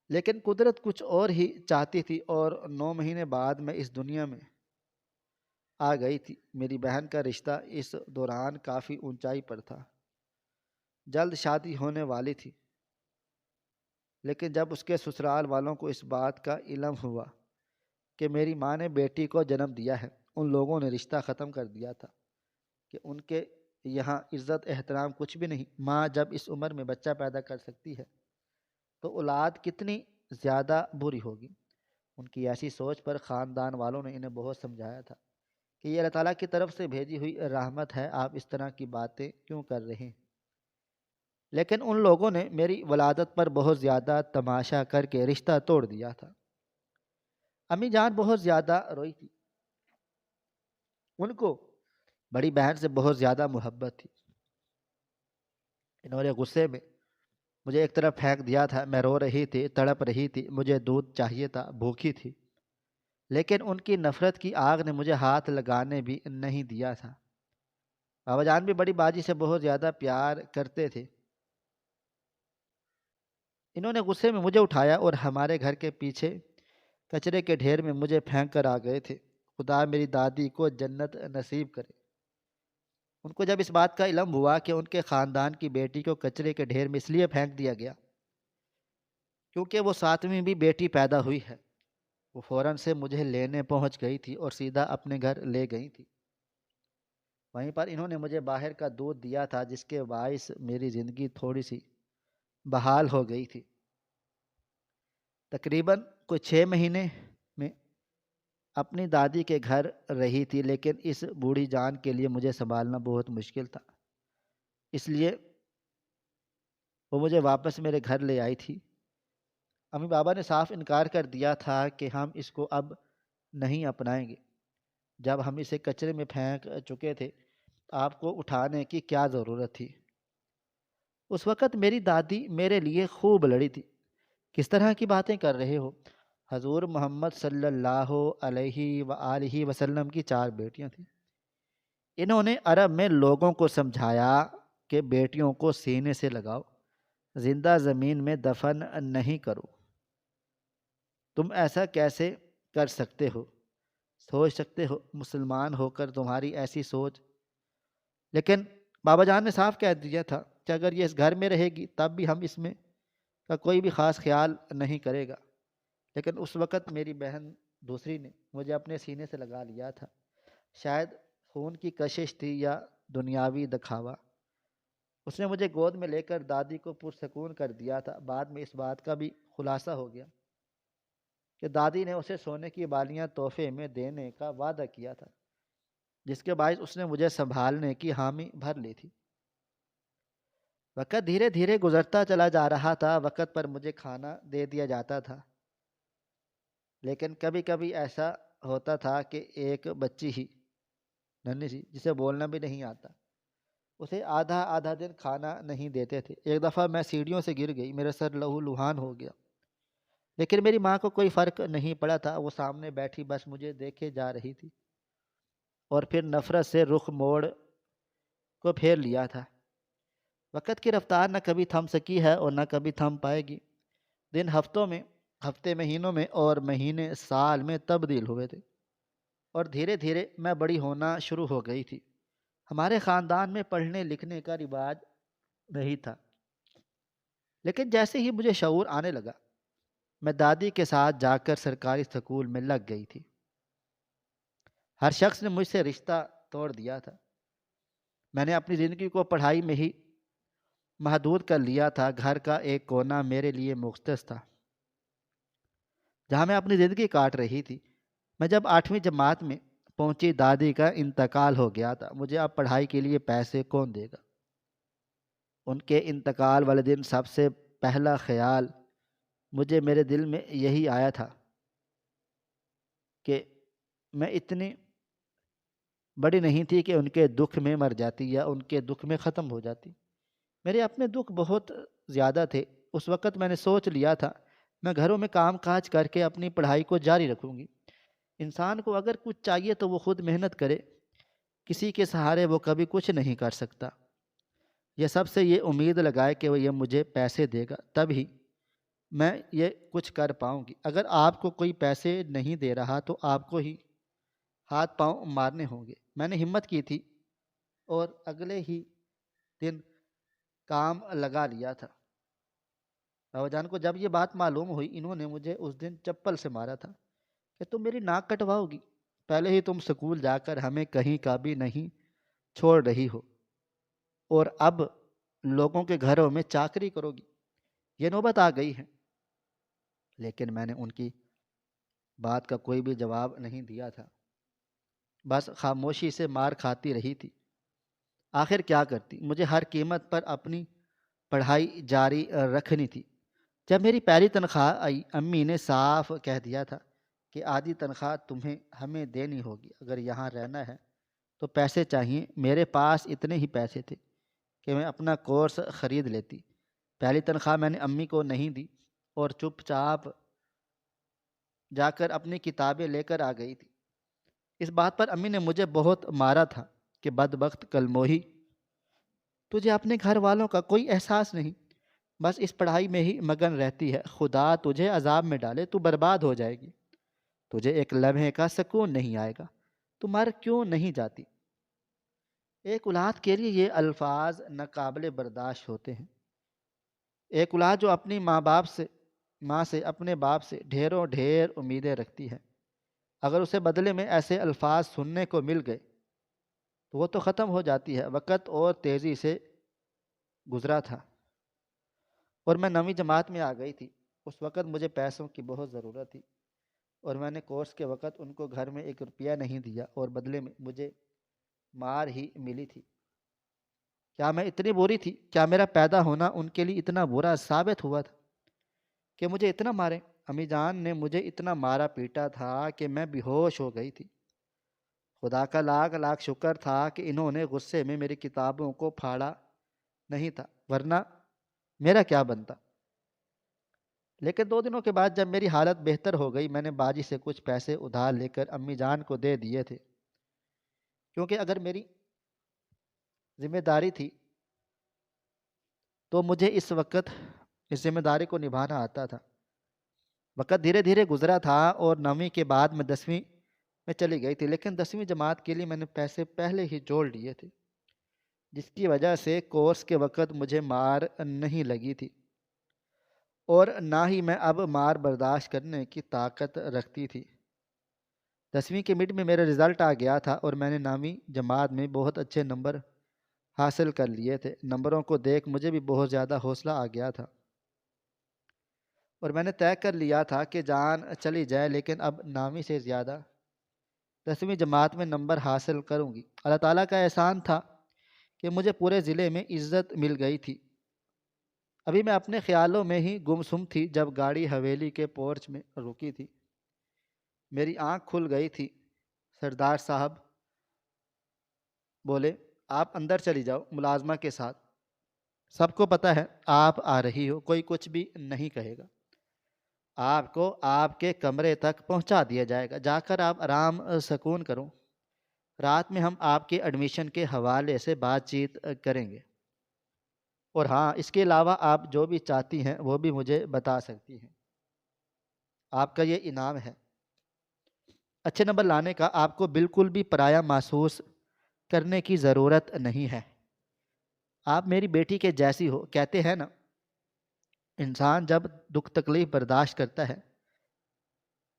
Speaker 1: لیکن قدرت کچھ اور ہی چاہتی تھی اور 9 مہینے بعد میں اس دنیا میں آ گئی تھی۔ میری بہن کا رشتہ اس دوران کافی اونچائی پر تھا، جلد شادی ہونے والی تھی، لیکن جب اس کے سسرال والوں کو اس بات کا علم ہوا کہ میری ماں نے بیٹی کو جنم دیا ہے، ان لوگوں نے رشتہ ختم کر دیا تھا کہ ان کے یہاں عزت احترام کچھ بھی نہیں۔ ماں جب اس عمر میں بچہ پیدا کر سکتی ہے تو اولاد کتنی زیادہ بری ہوگی۔ ان کی ایسی سوچ پر خاندان والوں نے انہیں بہت سمجھایا تھا کہ یہ اللہ تعالیٰ کی طرف سے بھیجی ہوئی رحمت ہے، آپ اس طرح کی باتیں کیوں کر رہے ہیں؟ لیکن ان لوگوں نے میری ولادت پر بہت زیادہ تماشا کر کے رشتہ توڑ دیا تھا۔ امی جان بہت زیادہ روئی تھی، ان کو بڑی بہن سے بہت زیادہ محبت تھی۔ انہوں نے غصے میں مجھے ایک طرف پھینک دیا تھا۔ میں رو رہی تھی، تڑپ رہی تھی، مجھے دودھ چاہیے تھا، بھوکی تھی، لیکن ان کی نفرت کی آگ نے مجھے ہاتھ لگانے بھی نہیں دیا تھا۔ بابا جان بھی بڑی باجی سے بہت زیادہ پیار کرتے تھے۔ انہوں نے غصے میں مجھے اٹھایا اور ہمارے گھر کے پیچھے کچرے کے ڈھیر میں مجھے پھینک کر آ گئے تھے۔ خدا میری دادی کو جنت نصیب کرے۔ ان کو جب اس بات کا علم ہوا کہ ان کے خاندان کی بیٹی کو کچرے کے ڈھیر میں اس لیے پھینک دیا گیا کیونکہ وہ 7ویں بھی بیٹی پیدا ہوئی ہے، وہ فوراً سے مجھے لینے پہنچ گئی تھی اور سیدھا اپنے گھر لے گئی تھی۔ وہیں پر انہوں نے مجھے باہر کا دودھ دیا تھا جس کے باعث میری زندگی تھوڑی سی بحال ہو گئی تھی۔ تقریباً کوئی 6 مہینے میں اپنی دادی کے گھر رہی تھی، لیکن اس بوڑھی جان کے لیے مجھے سنبھالنا بہت مشکل تھا، اس لیے وہ مجھے واپس میرے گھر لے آئی تھی۔ امی بابا نے صاف انکار کر دیا تھا کہ ہم اس کو اب نہیں اپنائیں گے۔ جب ہم اسے کچرے میں پھینک چکے تھے، آپ کو اٹھانے کی کیا ضرورت تھی؟ اس وقت میری دادی میرے لیے خوب لڑی تھی۔ کس طرح کی باتیں کر رہے ہو؟ حضور محمد صلی اللہ علیہ وآلہ وسلم کی 4 بیٹیاں تھیں۔ انہوں نے عرب میں لوگوں کو سمجھایا کہ بیٹیوں کو سینے سے لگاؤ، زندہ زمین میں دفن نہیں کرو۔ تم ایسا کیسے کر سکتے ہو؟ سوچ سکتے ہو مسلمان ہو کر تمہاری ایسی سوچ؟ لیکن بابا جان نے صاف کہہ دیا تھا کہ اگر یہ اس گھر میں رہے گی تب بھی ہم اس میں کا کوئی بھی خاص خیال نہیں کرے گا۔ لیکن اس وقت میری بہن دوسری نے مجھے اپنے سینے سے لگا لیا تھا۔ شاید خون کی کشش تھی یا دنیاوی دکھاوا، اس نے مجھے گود میں لے کر دادی کو پرسکون کر دیا تھا۔ بعد میں اس بات کا بھی خلاصہ ہو گیا کہ دادی نے اسے سونے کی بالیاں تحفے میں دینے کا وعدہ کیا تھا، جس کے باعث اس نے مجھے سنبھالنے کی حامی بھر لی تھی۔ وقت دھیرے دھیرے گزرتا چلا جا رہا تھا، وقت پر مجھے کھانا دے دیا جاتا تھا، لیکن کبھی کبھی ایسا ہوتا تھا کہ ایک بچی ہی ننھی سی جسے بولنا بھی نہیں آتا، اسے آدھا آدھا دن کھانا نہیں دیتے تھے۔ ایک دفعہ میں سیڑھیوں سے گر گئی، میرا سر لہو لہان ہو گیا، لیکن میری ماں کو کوئی فرق نہیں پڑا تھا۔ وہ سامنے بیٹھی بس مجھے دیکھے جا رہی تھی اور پھر نفرت سے رخ موڑ کو پھیر لیا تھا۔ وقت کی رفتار نہ کبھی تھم سکی ہے اور نہ کبھی تھم پائے گی۔ دن ہفتوں میں، ہفتے مہینوں میں اور مہینے سال میں تبدیل ہوئے تھے، اور دھیرے دھیرے میں بڑی ہونا شروع ہو گئی تھی۔ ہمارے خاندان میں پڑھنے لکھنے کا رواج نہیں تھا، لیکن جیسے ہی مجھے شعور آنے لگا، میں دادی کے ساتھ جا کر سرکاری اسکول میں لگ گئی تھی۔ ہر شخص نے مجھ سے رشتہ توڑ دیا تھا۔ میں نے اپنی زندگی کو پڑھائی میں ہی محدود کر لیا تھا۔ گھر کا ایک کونا میرے لیے مختص تھا جہاں میں اپنی زندگی کاٹ رہی تھی۔ میں جب 8ویں جماعت میں پہنچی، دادی کا انتقال ہو گیا تھا۔ مجھے اب پڑھائی کے لیے پیسے کون دے گا؟ ان کے انتقال والے دن سب سے پہلا خیال مجھے میرے دل میں یہی آیا تھا کہ میں اتنی بڑی نہیں تھی کہ ان کے دکھ میں مر جاتی یا ان کے دکھ میں ختم ہو جاتی۔ میرے اپنے دکھ بہت زیادہ تھے۔ اس وقت میں نے سوچ لیا تھا میں گھروں میں کام کاج کر کے اپنی پڑھائی کو جاری رکھوں گی۔ انسان کو اگر کچھ چاہیے تو وہ خود محنت کرے، کسی کے سہارے وہ کبھی کچھ نہیں کر سکتا۔ یہ سب سے یہ امید لگائے کہ وہ یہ مجھے پیسے دے گا، تب ہی میں یہ کچھ کر پاؤں گی۔ اگر آپ کو کوئی پیسے نہیں دے رہا تو آپ کو ہی ہاتھ پاؤں مارنے ہوں گے۔ میں نے ہمت کی تھی اور اگلے ہی دن کام لگا لیا تھا۔ بابا جان کو جب یہ بات معلوم ہوئی، انہوں نے مجھے اس دن چپل سے مارا تھا کہ تم میری ناک کٹواؤ گی؟ پہلے ہی تم سکول جا کر ہمیں کہیں کا بھی نہیں چھوڑ رہی ہو، اور اب لوگوں کے گھروں میں چاکری کرو گی؟ یہ نوبت آ گئی ہے۔ لیکن میں نے ان کی بات کا کوئی بھی جواب نہیں دیا تھا، بس خاموشی سے مار کھاتی رہی تھی۔ آخر کیا کرتی؟ مجھے ہر قیمت پر اپنی پڑھائی جاری رکھنی تھی۔ جب میری پہلی تنخواہ آئی، امی نے صاف کہہ دیا تھا کہ آدھی تنخواہ تمہیں ہمیں دینی ہوگی، اگر یہاں رہنا ہے تو پیسے چاہیے۔ میرے پاس اتنے ہی پیسے تھے کہ میں اپنا کورس خرید لیتی۔ پہلی تنخواہ میں نے امی کو نہیں دی اور چپ چاپ جا کر اپنی کتابیں لے کر آ گئی تھی۔ اس بات پر امی نے مجھے بہت مارا تھا کہ بدبخت کلموہی، تجھے اپنے گھر والوں کا کوئی احساس نہیں، بس اس پڑھائی میں ہی مگن رہتی ہے۔ خدا تجھے عذاب میں ڈالے، تو برباد ہو جائے گی، تجھے ایک لمحے کا سکون نہیں آئے گا، تو مر کیوں نہیں جاتی؟ ایک اولاد کے لیے یہ الفاظ ناقابل برداشت ہوتے ہیں۔ ایک اولاد جو اپنی ماں سے اپنے باپ سے ڈھیروں ڈھیر امیدیں رکھتی ہے، اگر اسے بدلے میں ایسے الفاظ سننے کو مل گئے تو وہ تو ختم ہو جاتی ہے۔ وقت اور تیزی سے گزرا تھا اور میں 9ویں جماعت میں آ گئی تھی۔ اس وقت مجھے پیسوں کی بہت ضرورت تھی، اور میں نے کورس کے وقت ان کو گھر میں 1 روپیہ نہیں دیا، اور بدلے میں مجھے مار ہی ملی تھی۔ کیا میں اتنی بری تھی؟ کیا میرا پیدا ہونا ان کے لیے اتنا برا ثابت ہوا تھا کہ مجھے اتنا مارے؟ امی جان نے مجھے اتنا مارا پیٹا تھا کہ میں بے ہوش ہو گئی تھی۔ خدا کا لاکھ لاکھ شکر تھا کہ انہوں نے غصے میں میری کتابوں کو پھاڑا نہیں تھا، ورنہ میرا کیا بنتا؟ لیکن 2 دنوں کے بعد جب میری حالت بہتر ہو گئی، میں نے باجی سے کچھ پیسے ادھار لے کر امی جان کو دے دیے تھے، کیونکہ اگر میری ذمہ داری تھی تو مجھے اس وقت اس ذمہ داری کو نبھانا آتا تھا۔ وقت دھیرے دھیرے گزرا تھا اور 9ویں کے بعد میں 10ویں میں چلی گئی تھی، لیکن 10ویں جماعت کے لیے میں نے پیسے پہلے ہی جوڑ لیے تھے، جس کی وجہ سے کورس کے وقت مجھے مار نہیں لگی تھی، اور نہ ہی میں اب مار برداشت کرنے کی طاقت رکھتی تھی۔ 10ویں کے مڈ میں میرا رزلٹ آ گیا تھا اور میں نے 9ویں جماعت میں بہت اچھے نمبر حاصل کر لیے تھے۔ نمبروں کو دیکھ مجھے بھی بہت زیادہ حوصلہ آ گیا تھا، اور میں نے طے کر لیا تھا کہ جان چلی جائے لیکن اب 9ویں سے زیادہ 10ویں جماعت میں نمبر حاصل کروں گی۔ اللہ تعالیٰ کا احسان تھا کہ مجھے پورے ضلع میں عزت مل گئی تھی۔ ابھی میں اپنے خیالوں میں ہی گمسم تھی جب گاڑی حویلی کے پورچ میں رکی تھی۔ میری آنکھ کھل گئی تھی۔ سردار صاحب بولے، آپ اندر چلی جاؤ ملازمہ کے ساتھ، سب کو پتہ ہے آپ آ رہی ہو، کوئی کچھ بھی نہیں کہے گا، آپ کو آپ کے کمرے تک پہنچا دیا جائے گا، جا کر آپ آرام سکون کرو، رات میں ہم آپ کے ایڈمیشن کے حوالے سے بات چیت کریں گے، اور ہاں اس کے علاوہ آپ جو بھی چاہتی ہیں وہ بھی مجھے بتا سکتی ہیں، آپ کا یہ انعام ہے۔ اچھے نمبر لانے کا آپ کو بالکل بھی پرایا محسوس کرنے کی ضرورت نہیں ہے، آپ میری بیٹی کے جیسی ہو، کہتے ہیں نا انسان جب دکھ تکلیف برداشت کرتا ہے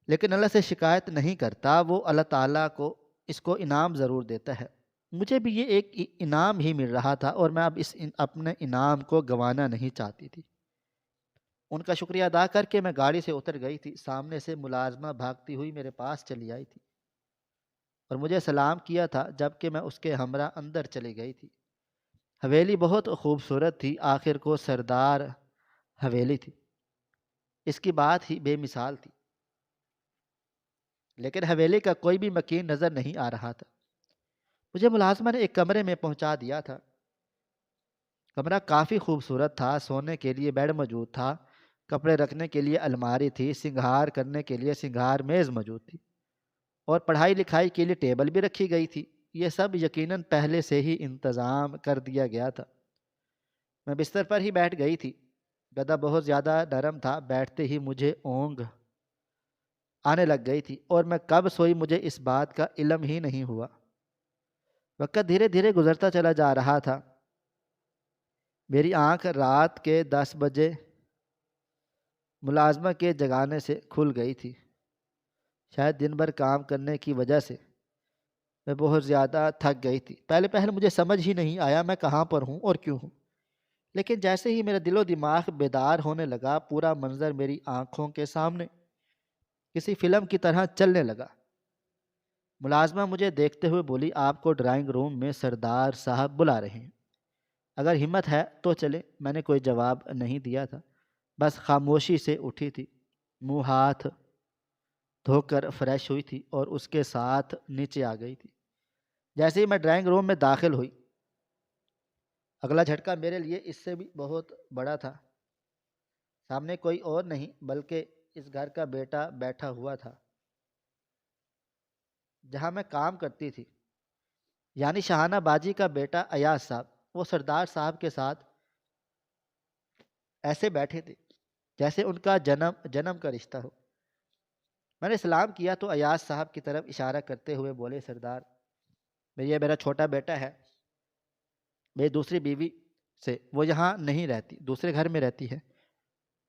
Speaker 1: لیکن اللہ سے شکایت نہیں کرتا، وہ اللہ تعالیٰ کو اس کو انعام ضرور دیتا ہے۔ مجھے بھی یہ ایک انعام ہی مل رہا تھا اور میں اب اپنے انعام کو گنوانا نہیں چاہتی تھی۔ ان کا شکریہ ادا کر کے میں گاڑی سے اتر گئی تھی، سامنے سے ملازمہ بھاگتی ہوئی میرے پاس چلی آئی تھی اور مجھے سلام کیا تھا، جبکہ میں اس کے ہمراہ اندر چلی گئی تھی۔ حویلی بہت خوبصورت تھی، آخر کو سردار حویلی تھی، اس کی بات ہی بے مثال تھی، لیکن حویلی کا کوئی بھی مکین نظر نہیں آ رہا تھا۔ مجھے ملازمہ نے ایک کمرے میں پہنچا دیا تھا، کمرہ کافی خوبصورت تھا، سونے کے لیے بیڈ موجود تھا، کپڑے رکھنے کے لیے الماری تھی، سنگھار کرنے کے لیے سنگھار میز موجود تھی اور پڑھائی لکھائی کے لیے ٹیبل بھی رکھی گئی تھی۔ یہ سب یقیناً پہلے سے ہی انتظام کر دیا گیا تھا۔ میں بستر پر ہی بیٹھ گئی تھی، گدا بہت زیادہ نرم تھا، بیٹھتے ہی مجھے اونگ آنے لگ گئی تھی اور میں کب سوئی مجھے اس بات کا علم ہی نہیں ہوا۔ وقت دھیرے دھیرے گزرتا چلا جا رہا تھا، میری آنکھ رات کے 10 بجے ملازمہ کے جگانے سے کھل گئی تھی، شاید دن بھر کام کرنے کی وجہ سے میں بہت زیادہ تھک گئی تھی۔ پہلے مجھے سمجھ ہی نہیں آیا میں کہاں پر ہوں اور کیوں ہوں، لیکن جیسے ہی میرا دل و دماغ بیدار ہونے لگا، پورا منظر میری آنکھوں کے سامنے کسی فلم کی طرح چلنے لگا۔ ملازمہ مجھے دیکھتے ہوئے بولی، آپ کو ڈرائنگ روم میں سردار صاحب بلا رہے ہیں، اگر ہمت ہے تو چلے۔ میں نے کوئی جواب نہیں دیا تھا، بس خاموشی سے اٹھی تھی، منہ ہاتھ دھو کر فریش ہوئی تھی اور اس کے ساتھ نیچے آ گئی تھی۔ جیسے ہی میں ڈرائنگ روم میں داخل ہوئی، اگلا جھٹکا میرے لیے اس سے بھی بہت بڑا تھا۔ سامنے کوئی اور نہیں بلکہ اس گھر کا بیٹا بیٹھا ہوا تھا جہاں میں کام کرتی تھی، یعنی شہانہ باجی کا بیٹا ایاز صاحب۔ وہ سردار صاحب کے ساتھ ایسے بیٹھے تھے جیسے ان کا جنم کا رشتہ ہو۔ میں نے سلام کیا تو ایاز صاحب کی طرف اشارہ کرتے ہوئے بولے، سردار یہ میرا چھوٹا بیٹا ہے، میری دوسری بیوی سے، وہ یہاں نہیں رہتی، دوسرے گھر میں رہتی ہے،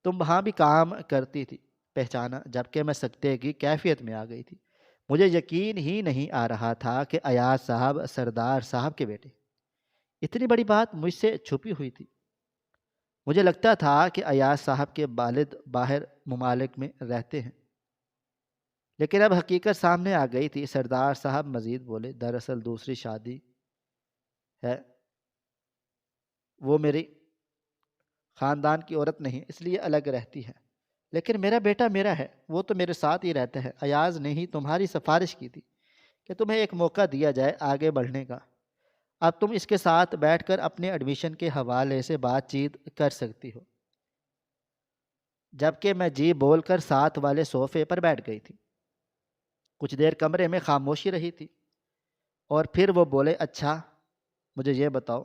Speaker 1: تم وہاں بھی کام کرتی تھی۔ پہچانا، جبکہ میں سکتے کی کیفیت میں آ گئی تھی، مجھے یقین ہی نہیں آ رہا تھا کہ ایاز صاحب سردار صاحب کے بیٹے۔ اتنی بڑی بات مجھ سے چھپی ہوئی تھی۔ مجھے لگتا تھا کہ ایاز صاحب کے والد باہر ممالک میں رہتے ہیں، لیکن اب حقیقت سامنے آ گئی تھی۔ سردار صاحب مزید بولے، دراصل دوسری شادی ہے، وہ میری خاندان کی عورت نہیں، اس لیے الگ رہتی ہے، لیکن میرا بیٹا میرا ہے، وہ تو میرے ساتھ ہی رہتا ہے۔ ایاز نے ہی تمہاری سفارش کی تھی کہ تمہیں ایک موقع دیا جائے آگے بڑھنے کا، اب تم اس کے ساتھ بیٹھ کر اپنے ایڈمیشن کے حوالے سے بات چیت کر سکتی ہو۔ جبکہ میں جی بول کر ساتھ والے صوفے پر بیٹھ گئی تھی۔ کچھ دیر کمرے میں خاموشی رہی تھی اور پھر وہ بولے، اچھا مجھے یہ بتاؤ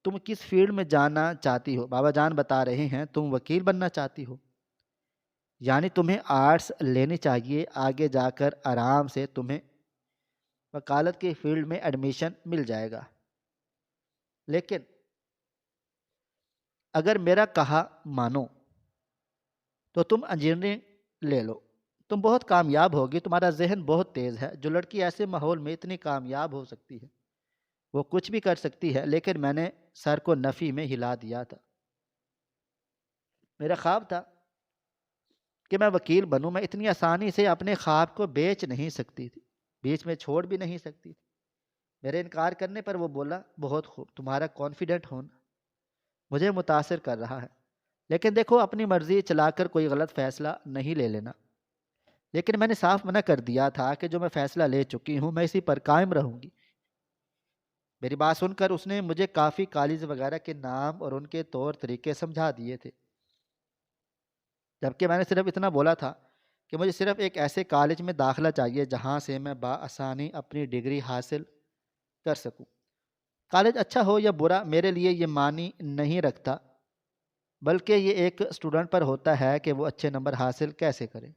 Speaker 1: تم کس فیلڈ میں جانا چاہتی ہو؟ بابا جان بتا رہے ہیں تم وکیل بننا چاہتی ہو، یعنی تمہیں آرٹس لینی چاہیے، آگے جا کر آرام سے تمہیں وکالت کی فیلڈ میں ایڈمیشن مل جائے گا، لیکن اگر میرا کہا مانو تو تم انجینئرنگ لے لو، تم بہت کامیاب ہوگی، تمہارا ذہن بہت تیز ہے۔ جو لڑکی ایسے ماحول میں اتنی کامیاب ہو سکتی ہے وہ کچھ بھی کر سکتی ہے، لیکن میں نے سر کو نفی میں ہلا دیا تھا۔ میرا خواب تھا کہ میں وکیل بنوں، میں اتنی آسانی سے اپنے خواب کو بیچ نہیں سکتی تھی، بیچ میں چھوڑ بھی نہیں سکتی تھی۔ میرے انکار کرنے پر وہ بولا، بہت خوب، تمہارا کانفیڈنٹ ہونا مجھے متاثر کر رہا ہے، لیکن دیکھو اپنی مرضی چلا کر کوئی غلط فیصلہ نہیں لے لینا۔ لیکن میں نے صاف منع کر دیا تھا کہ جو میں فیصلہ لے چکی ہوں میں اسی پر قائم رہوں گی۔ میری بات سن کر اس نے مجھے کافی کالج وغیرہ کے نام اور ان کے طور طریقے سمجھا دیے تھے، جبکہ میں نے صرف اتنا بولا تھا کہ مجھے صرف ایک ایسے کالج میں داخلہ چاہیے جہاں سے میں بآسانی اپنی ڈگری حاصل کر سکوں۔ کالج اچھا ہو یا برا میرے لیے یہ معنی نہیں رکھتا، بلکہ یہ ایک اسٹوڈنٹ پر ہوتا ہے کہ وہ اچھے نمبر حاصل کیسے کرے۔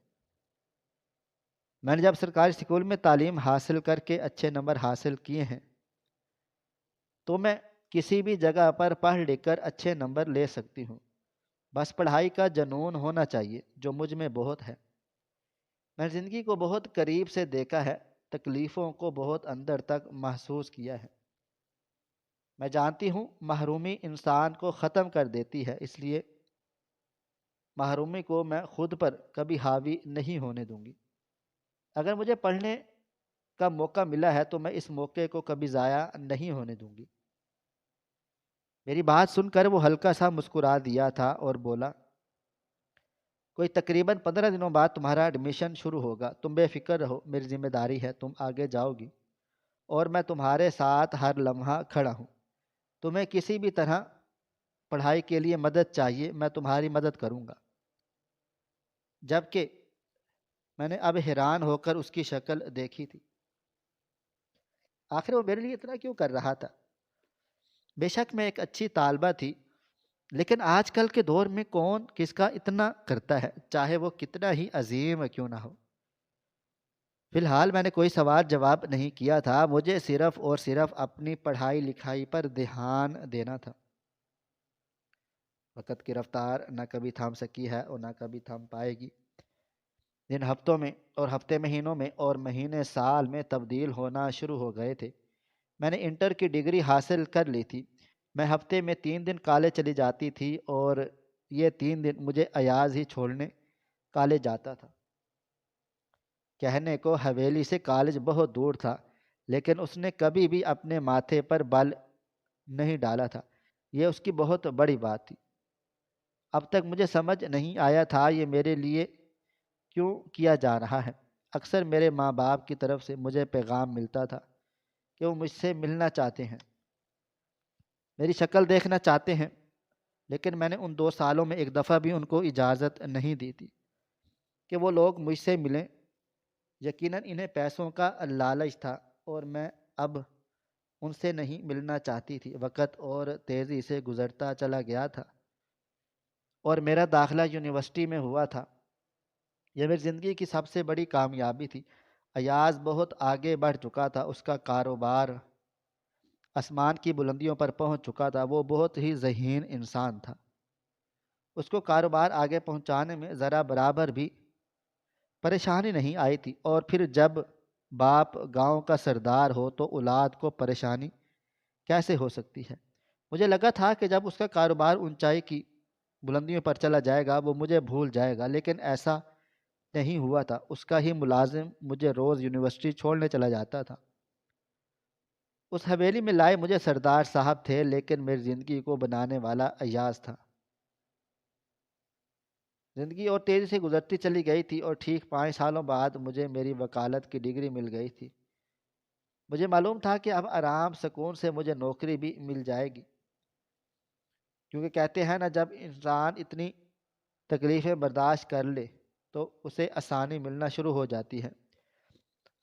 Speaker 1: میں نے جب سرکاری اسکول میں تعلیم حاصل کر کے اچھے نمبر حاصل کیے ہیں تو میں کسی بھی جگہ پر پڑھ لکھ کر اچھے نمبر لے سکتی ہوں۔ بس پڑھائی کا جنون ہونا چاہیے جو مجھ میں بہت ہے۔ میں نے زندگی کو بہت قریب سے دیکھا ہے، تکلیفوں کو بہت اندر تک محسوس کیا ہے۔ میں جانتی ہوں محرومی انسان کو ختم کر دیتی ہے، اس لیے محرومی کو میں خود پر کبھی حاوی نہیں ہونے دوں گی۔ اگر مجھے پڑھنے کا موقع ملا ہے تو میں اس موقع کو کبھی ضائع نہیں ہونے دوں گی۔ میری بات سن کر وہ ہلکا سا مسکرا دیا تھا اور بولا، کوئی تقریباً 15 دنوں بعد تمہارا ایڈمیشن شروع ہوگا، تم بے فکر رہو، میری ذمہ داری ہے، تم آگے جاؤ گی اور میں تمہارے ساتھ ہر لمحہ کھڑا ہوں۔ تمہیں کسی بھی طرح پڑھائی کے لیے مدد چاہیے، میں تمہاری مدد کروں گا۔ جبکہ میں نے اب حیران ہو کر اس کی شکل دیکھی تھی، آخر وہ میرے لیے اتنا کیوں کر رہا تھا؟ بے شک میں ایک اچھی طالبہ تھی، لیکن آج کل کے دور میں کون کس کا اتنا کرتا ہے، چاہے وہ کتنا ہی عظیم کیوں نہ ہو۔ فی الحال میں نے کوئی سوال جواب نہیں کیا تھا، مجھے صرف اور صرف اپنی پڑھائی لکھائی پر دھیان دینا تھا۔ وقت کی رفتار نہ کبھی تھام سکی ہے اور نہ کبھی تھام پائے گی۔ دن ہفتوں میں اور ہفتے مہینوں میں اور مہینے سال میں تبدیل ہونا شروع ہو گئے تھے۔ میں نے انٹر کی ڈگری حاصل کر لی تھی۔ میں ہفتے میں 3 دن کالج چلی جاتی تھی اور یہ 3 دن مجھے ایاز ہی چھوڑنے کالج جاتا تھا۔ کہنے کو حویلی سے کالج بہت دور تھا، لیکن اس نے کبھی بھی اپنے ماتھے پر بل نہیں ڈالا تھا، یہ اس کی بہت بڑی بات تھی۔ اب تک مجھے سمجھ نہیں آیا تھا یہ میرے لیے کیوں کیا جا رہا ہے۔ اکثر میرے ماں باپ کی طرف سے مجھے پیغام ملتا تھا کہ وہ مجھ سے ملنا چاہتے ہیں، میری شکل دیکھنا چاہتے ہیں، لیکن میں نے ان 2 سالوں میں ایک دفعہ بھی ان کو اجازت نہیں دی تھی کہ وہ لوگ مجھ سے ملیں۔ یقیناً انہیں پیسوں کا لالچ تھا اور میں اب ان سے نہیں ملنا چاہتی تھی۔ وقت اور تیزی سے گزرتا چلا گیا تھا اور میرا داخلہ یونیورسٹی میں ہوا تھا۔ یہ میری زندگی کی سب سے بڑی کامیابی تھی۔ ایاز بہت آگے بڑھ چکا تھا، اس کا کاروبار آسمان کی بلندیوں پر پہنچ چکا تھا، وہ بہت ہی ذہین انسان تھا۔ اس کو کاروبار آگے پہنچانے میں ذرا برابر بھی پریشانی نہیں آئی تھی، اور پھر جب باپ گاؤں کا سردار ہو تو اولاد کو پریشانی کیسے ہو سکتی ہے؟ مجھے لگا تھا کہ جب اس کا کاروبار اونچائی کی بلندیوں پر چلا جائے گا وہ مجھے بھول جائے گا، لیکن ایسا نہیں ہوا تھا۔ اس کا ہی ملازم مجھے روز یونیورسٹی چھوڑنے چلا جاتا تھا۔ اس حویلی میں لائے مجھے سردار صاحب تھے، لیکن میری زندگی کو بنانے والا ایاز تھا۔ زندگی اور تیزی سے گزرتی چلی گئی تھی اور ٹھیک 5 سالوں بعد مجھے میری وکالت کی ڈگری مل گئی تھی۔ مجھے معلوم تھا کہ اب آرام سکون سے مجھے نوکری بھی مل جائے گی، کیونکہ کہتے ہیں نا، جب انسان اتنی تکلیفیں برداشت کر لے تو اسے آسانی ملنا شروع ہو جاتی ہے۔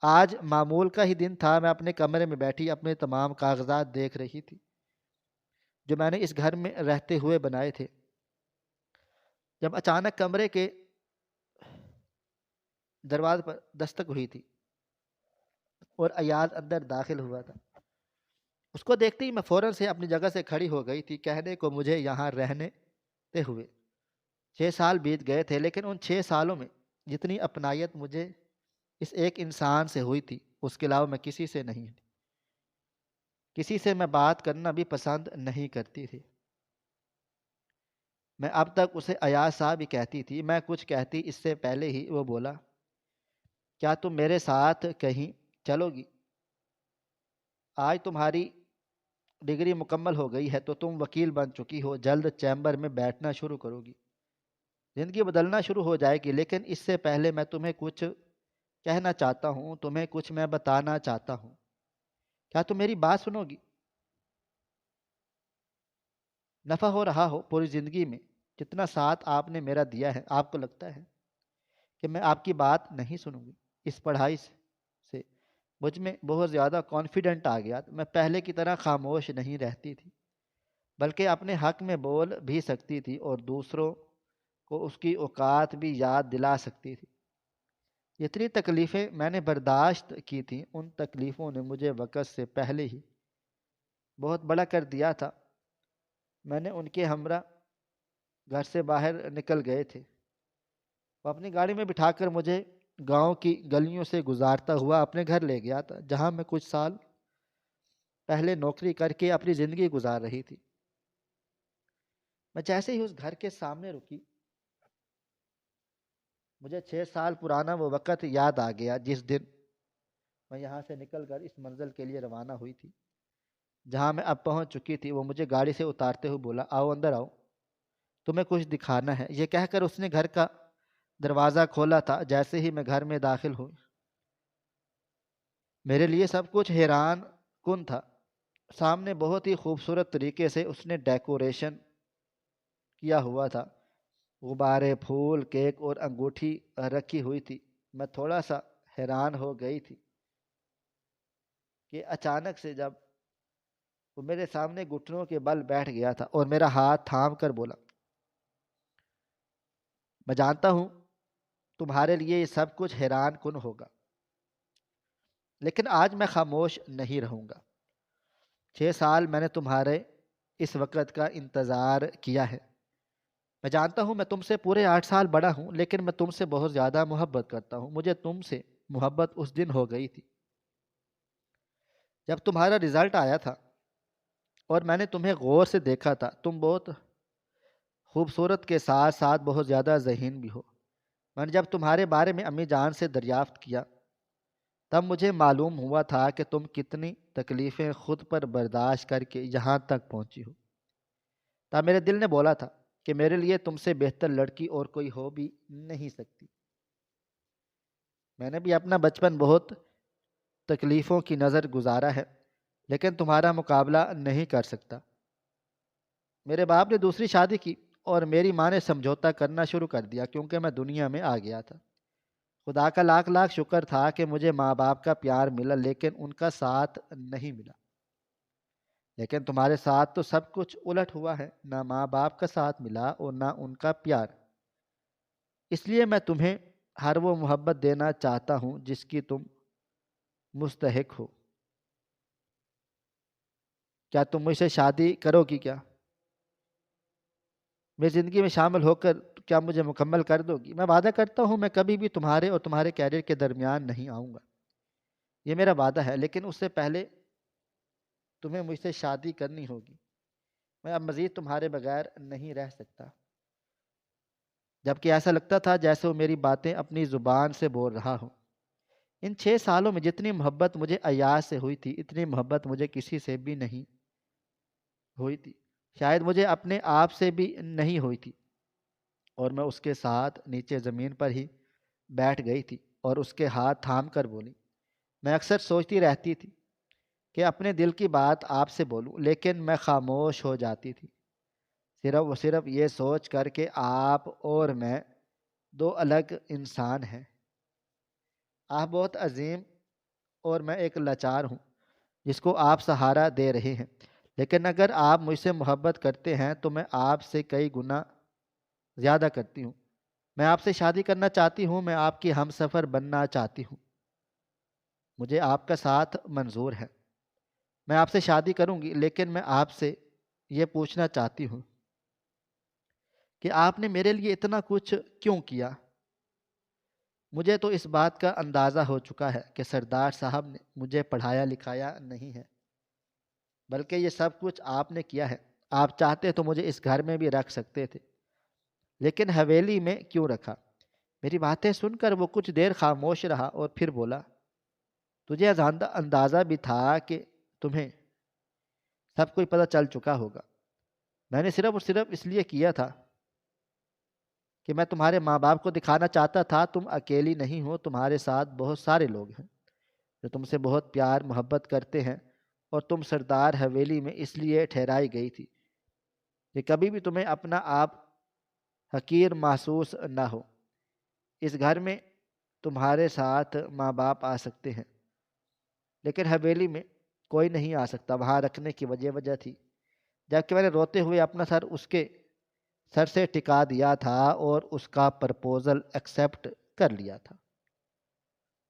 Speaker 1: آج معمول کا ہی دن تھا، میں اپنے کمرے میں بیٹھی اپنے تمام کاغذات دیکھ رہی تھی جو میں نے اس گھر میں رہتے ہوئے بنائے تھے، جب اچانک کمرے کے دروازے پر دستک ہوئی تھی اور ایاز اندر داخل ہوا تھا۔ اس کو دیکھتے ہی میں فوراً سے اپنی جگہ سے کھڑی ہو گئی تھی۔ کہنے کو مجھے یہاں رہنے تے ہوئے 6 سال بیت گئے تھے، لیکن ان 6 سالوں میں جتنی اپنائیت مجھے اس ایک انسان سے ہوئی تھی اس کے علاوہ میں کسی سے نہیں تھی۔ کسی سے میں بات کرنا بھی پسند نہیں کرتی تھی۔ میں اب تک اسے ایاز صاحب ہی کہتی تھی۔ میں کچھ کہتی اس سے پہلے ہی وہ بولا، کیا تم میرے ساتھ کہیں چلو گی؟ آج تمہاری ڈگری مکمل ہو گئی ہے تو تم وکیل بن چکی ہو، جلد چیمبر میں بیٹھنا شروع کرو گی، زندگی بدلنا شروع ہو جائے گی۔ لیکن اس سے پہلے میں تمہیں کچھ کہنا چاہتا ہوں، تمہیں کچھ میں بتانا چاہتا ہوں، کیا تم میری بات سنو گی؟ نفع ہو رہا ہو پوری زندگی میں، جتنا ساتھ آپ نے میرا دیا ہے، آپ کو لگتا ہے کہ میں آپ کی بات نہیں سنوں گی؟ اس پڑھائی سے مجھ میں بہت زیادہ کانفیڈنٹ آ گیا، میں پہلے کی طرح خاموش نہیں رہتی تھی، بلکہ اپنے حق میں بول بھی سکتی تھی اور دوسروں کو اس کی اوقات بھی یاد دلا سکتی تھی۔ جتنی تکلیفیں میں نے برداشت کی تھیں، ان تکلیفوں نے مجھے وقت سے پہلے ہی بہت بڑا کر دیا تھا۔ میں نے ان کے ہمراہ گھر سے باہر نکل گئے تھے، وہ اپنی گاڑی میں بٹھا کر مجھے گاؤں کی گلیوں سے گزارتا ہوا اپنے گھر لے گیا تھا، جہاں میں کچھ سال پہلے نوکری کر کے اپنی زندگی گزار رہی تھی۔ میں جیسے ہی اس گھر کے سامنے رکی، مجھے 6 سال پرانا وہ وقت یاد آ گیا جس دن میں یہاں سے نکل کر اس منزل کے لیے روانہ ہوئی تھی، جہاں میں اب پہنچ چکی تھی۔ وہ مجھے گاڑی سے اتارتے ہوئے بولا، آؤ اندر آؤ، تمہیں کچھ دکھانا ہے۔ یہ کہہ کر اس نے گھر کا دروازہ کھولا تھا۔ جیسے ہی میں گھر میں داخل ہوئی، میرے لیے سب کچھ حیران کن تھا۔ سامنے بہت ہی خوبصورت طریقے سے اس نے ڈیکوریشن کیا ہوا تھا، غبارے، پھول، کیک اور انگوٹھی رکھی ہوئی تھی۔ میں تھوڑا سا حیران ہو گئی تھی کہ اچانک سے جب وہ میرے سامنے گھٹنوں کے بل بیٹھ گیا تھا اور میرا ہاتھ تھام کر بولا، میں جانتا ہوں تمہارے لیے یہ سب کچھ حیران کن ہوگا، لیکن آج میں خاموش نہیں رہوں گا۔ 6 سال میں نے تمہارے اس وقت کا انتظار کیا ہے۔ میں جانتا ہوں میں تم سے پورے 8 سال بڑا ہوں، لیکن میں تم سے بہت زیادہ محبت کرتا ہوں۔ مجھے تم سے محبت اس دن ہو گئی تھی جب تمہارا رزلٹ آیا تھا اور میں نے تمہیں غور سے دیکھا تھا۔ تم بہت خوبصورت کے ساتھ ساتھ بہت زیادہ ذہین بھی ہو۔ میں نے جب تمہارے بارے میں امی جان سے دریافت کیا، تب مجھے معلوم ہوا تھا کہ تم کتنی تکلیفیں خود پر برداشت کر کے یہاں تک پہنچی ہو۔ تب میرے دل نے بولا تھا کہ میرے لیے تم سے بہتر لڑکی اور کوئی ہو بھی نہیں سکتی۔ میں نے بھی اپنا بچپن بہت تکلیفوں کی نظر گزارا ہے، لیکن تمہارا مقابلہ نہیں کر سکتا۔ میرے باپ نے دوسری شادی کی اور میری ماں نے سمجھوتا کرنا شروع کر دیا کیونکہ میں دنیا میں آ گیا تھا۔ خدا کا لاکھ لاکھ شکر تھا کہ مجھے ماں باپ کا پیار ملا، لیکن ان کا ساتھ نہیں ملا۔ لیکن تمہارے ساتھ تو سب کچھ الٹ ہوا ہے، نہ ماں باپ کا ساتھ ملا اور نہ ان کا پیار۔ اس لیے میں تمہیں ہر وہ محبت دینا چاہتا ہوں جس کی تم مستحق ہو۔ کیا تم مجھ سے شادی کرو گی؟ کیا میری زندگی میں شامل ہو کر کیا مجھے مکمل کر دو گی؟ میں وعدہ کرتا ہوں میں کبھی بھی تمہارے اور تمہارے کیریئر کے درمیان نہیں آؤں گا، یہ میرا وعدہ ہے، لیکن اس سے پہلے تمہیں مجھ سے شادی کرنی ہوگی۔ میں اب مزید تمہارے بغیر نہیں رہ سکتا۔ جبکہ ایسا لگتا تھا جیسے وہ میری باتیں اپنی زبان سے بول رہا ہو۔ ان 6 سالوں میں جتنی محبت مجھے ایاز سے ہوئی تھی، اتنی محبت مجھے کسی سے بھی نہیں ہوئی تھی، شاید مجھے اپنے آپ سے بھی نہیں ہوئی تھی۔ اور میں اس کے ساتھ نیچے زمین پر ہی بیٹھ گئی تھی اور اس کے ہاتھ تھام کر بولی، میں اکثر سوچتی رہتی تھی کہ اپنے دل کی بات آپ سے بولوں، لیکن میں خاموش ہو جاتی تھی، صرف یہ سوچ کر کہ آپ اور میں دو الگ انسان ہیں۔ آپ بہت عظیم اور میں ایک لاچار ہوں جس کو آپ سہارا دے رہے ہیں، لیکن اگر آپ مجھ سے محبت کرتے ہیں تو میں آپ سے کئی گنا زیادہ کرتی ہوں۔ میں آپ سے شادی کرنا چاہتی ہوں، میں آپ کی ہم سفر بننا چاہتی ہوں، مجھے آپ کا ساتھ منظور ہے۔ میں آپ سے شادی کروں گی، لیکن میں آپ سے یہ پوچھنا چاہتی ہوں کہ آپ نے میرے لیے اتنا کچھ کیوں کیا؟ مجھے تو اس بات کا اندازہ ہو چکا ہے کہ سردار صاحب نے مجھے پڑھایا لکھایا نہیں ہے، بلکہ یہ سب کچھ آپ نے کیا ہے۔ آپ چاہتے تو مجھے اس گھر میں بھی رکھ سکتے تھے، لیکن حویلی میں کیوں رکھا؟ میری باتیں سن کر وہ کچھ دیر خاموش رہا اور پھر بولا، تجھے اندازہ بھی تھا کہ تمہیں سب کچھ پتہ چل چکا ہوگا۔ میں نے صرف اور صرف اس لیے کیا تھا کہ میں تمہارے ماں باپ کو دکھانا چاہتا تھا تم اکیلی نہیں ہو، تمہارے ساتھ بہت سارے لوگ ہیں جو تم سے بہت پیار محبت کرتے ہیں، اور تم سردار حویلی میں اس لیے ٹھہرائی گئی تھی کہ کبھی بھی تمہیں اپنا آپ حقیر محسوس نہ ہو۔ اس گھر میں تمہارے ساتھ ماں باپ آ سکتے ہیں، لیکن حویلی میں کوئی نہیں آ سکتا۔ وہاں رکھنے کی وجہ تھی، جبکہ میں نے روتے ہوئے اپنا سر اس کے سر سے ٹکا دیا تھا اور اس کا پرپوزل ایکسیپٹ کر لیا تھا۔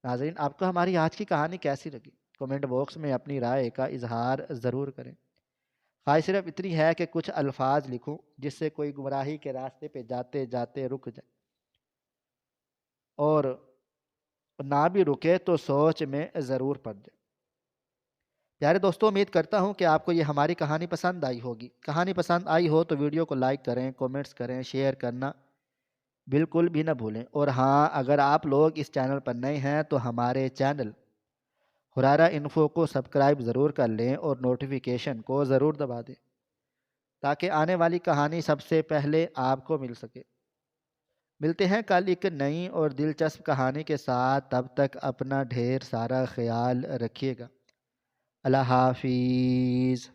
Speaker 1: ناظرین، آپ کو ہماری آج کی کہانی کیسی لگی؟ کومنٹ باکس میں اپنی رائے کا اظہار ضرور کریں۔ خواہش صرف اتنی ہے کہ کچھ الفاظ لکھوں جس سے کوئی گمراہی کے راستے پہ جاتے جاتے رک جائے، اور نہ بھی رکے تو سوچ میں ضرور پڑ جائے۔ پیارے دوستوں، امید کرتا ہوں کہ آپ کو یہ ہماری کہانی پسند آئی ہوگی۔ کہانی پسند آئی ہو تو ویڈیو کو لائک کریں، کومنٹس کریں، شیئر کرنا بالکل بھی نہ بھولیں۔ اور ہاں، اگر آپ لوگ اس چینل پر نئے ہیں تو ہمارے چینل ہرارہ انفو کو سبسکرائب ضرور کر لیں اور نوٹیفیکیشن کو ضرور دبا دیں تاکہ آنے والی کہانی سب سے پہلے آپ کو مل سکے۔ ملتے ہیں کل ایک نئی اور دلچسپ کہانی کے ساتھ، تب تک اپنا ڈھیر سارا خیال رکھیے گا۔ اللہ حافظ۔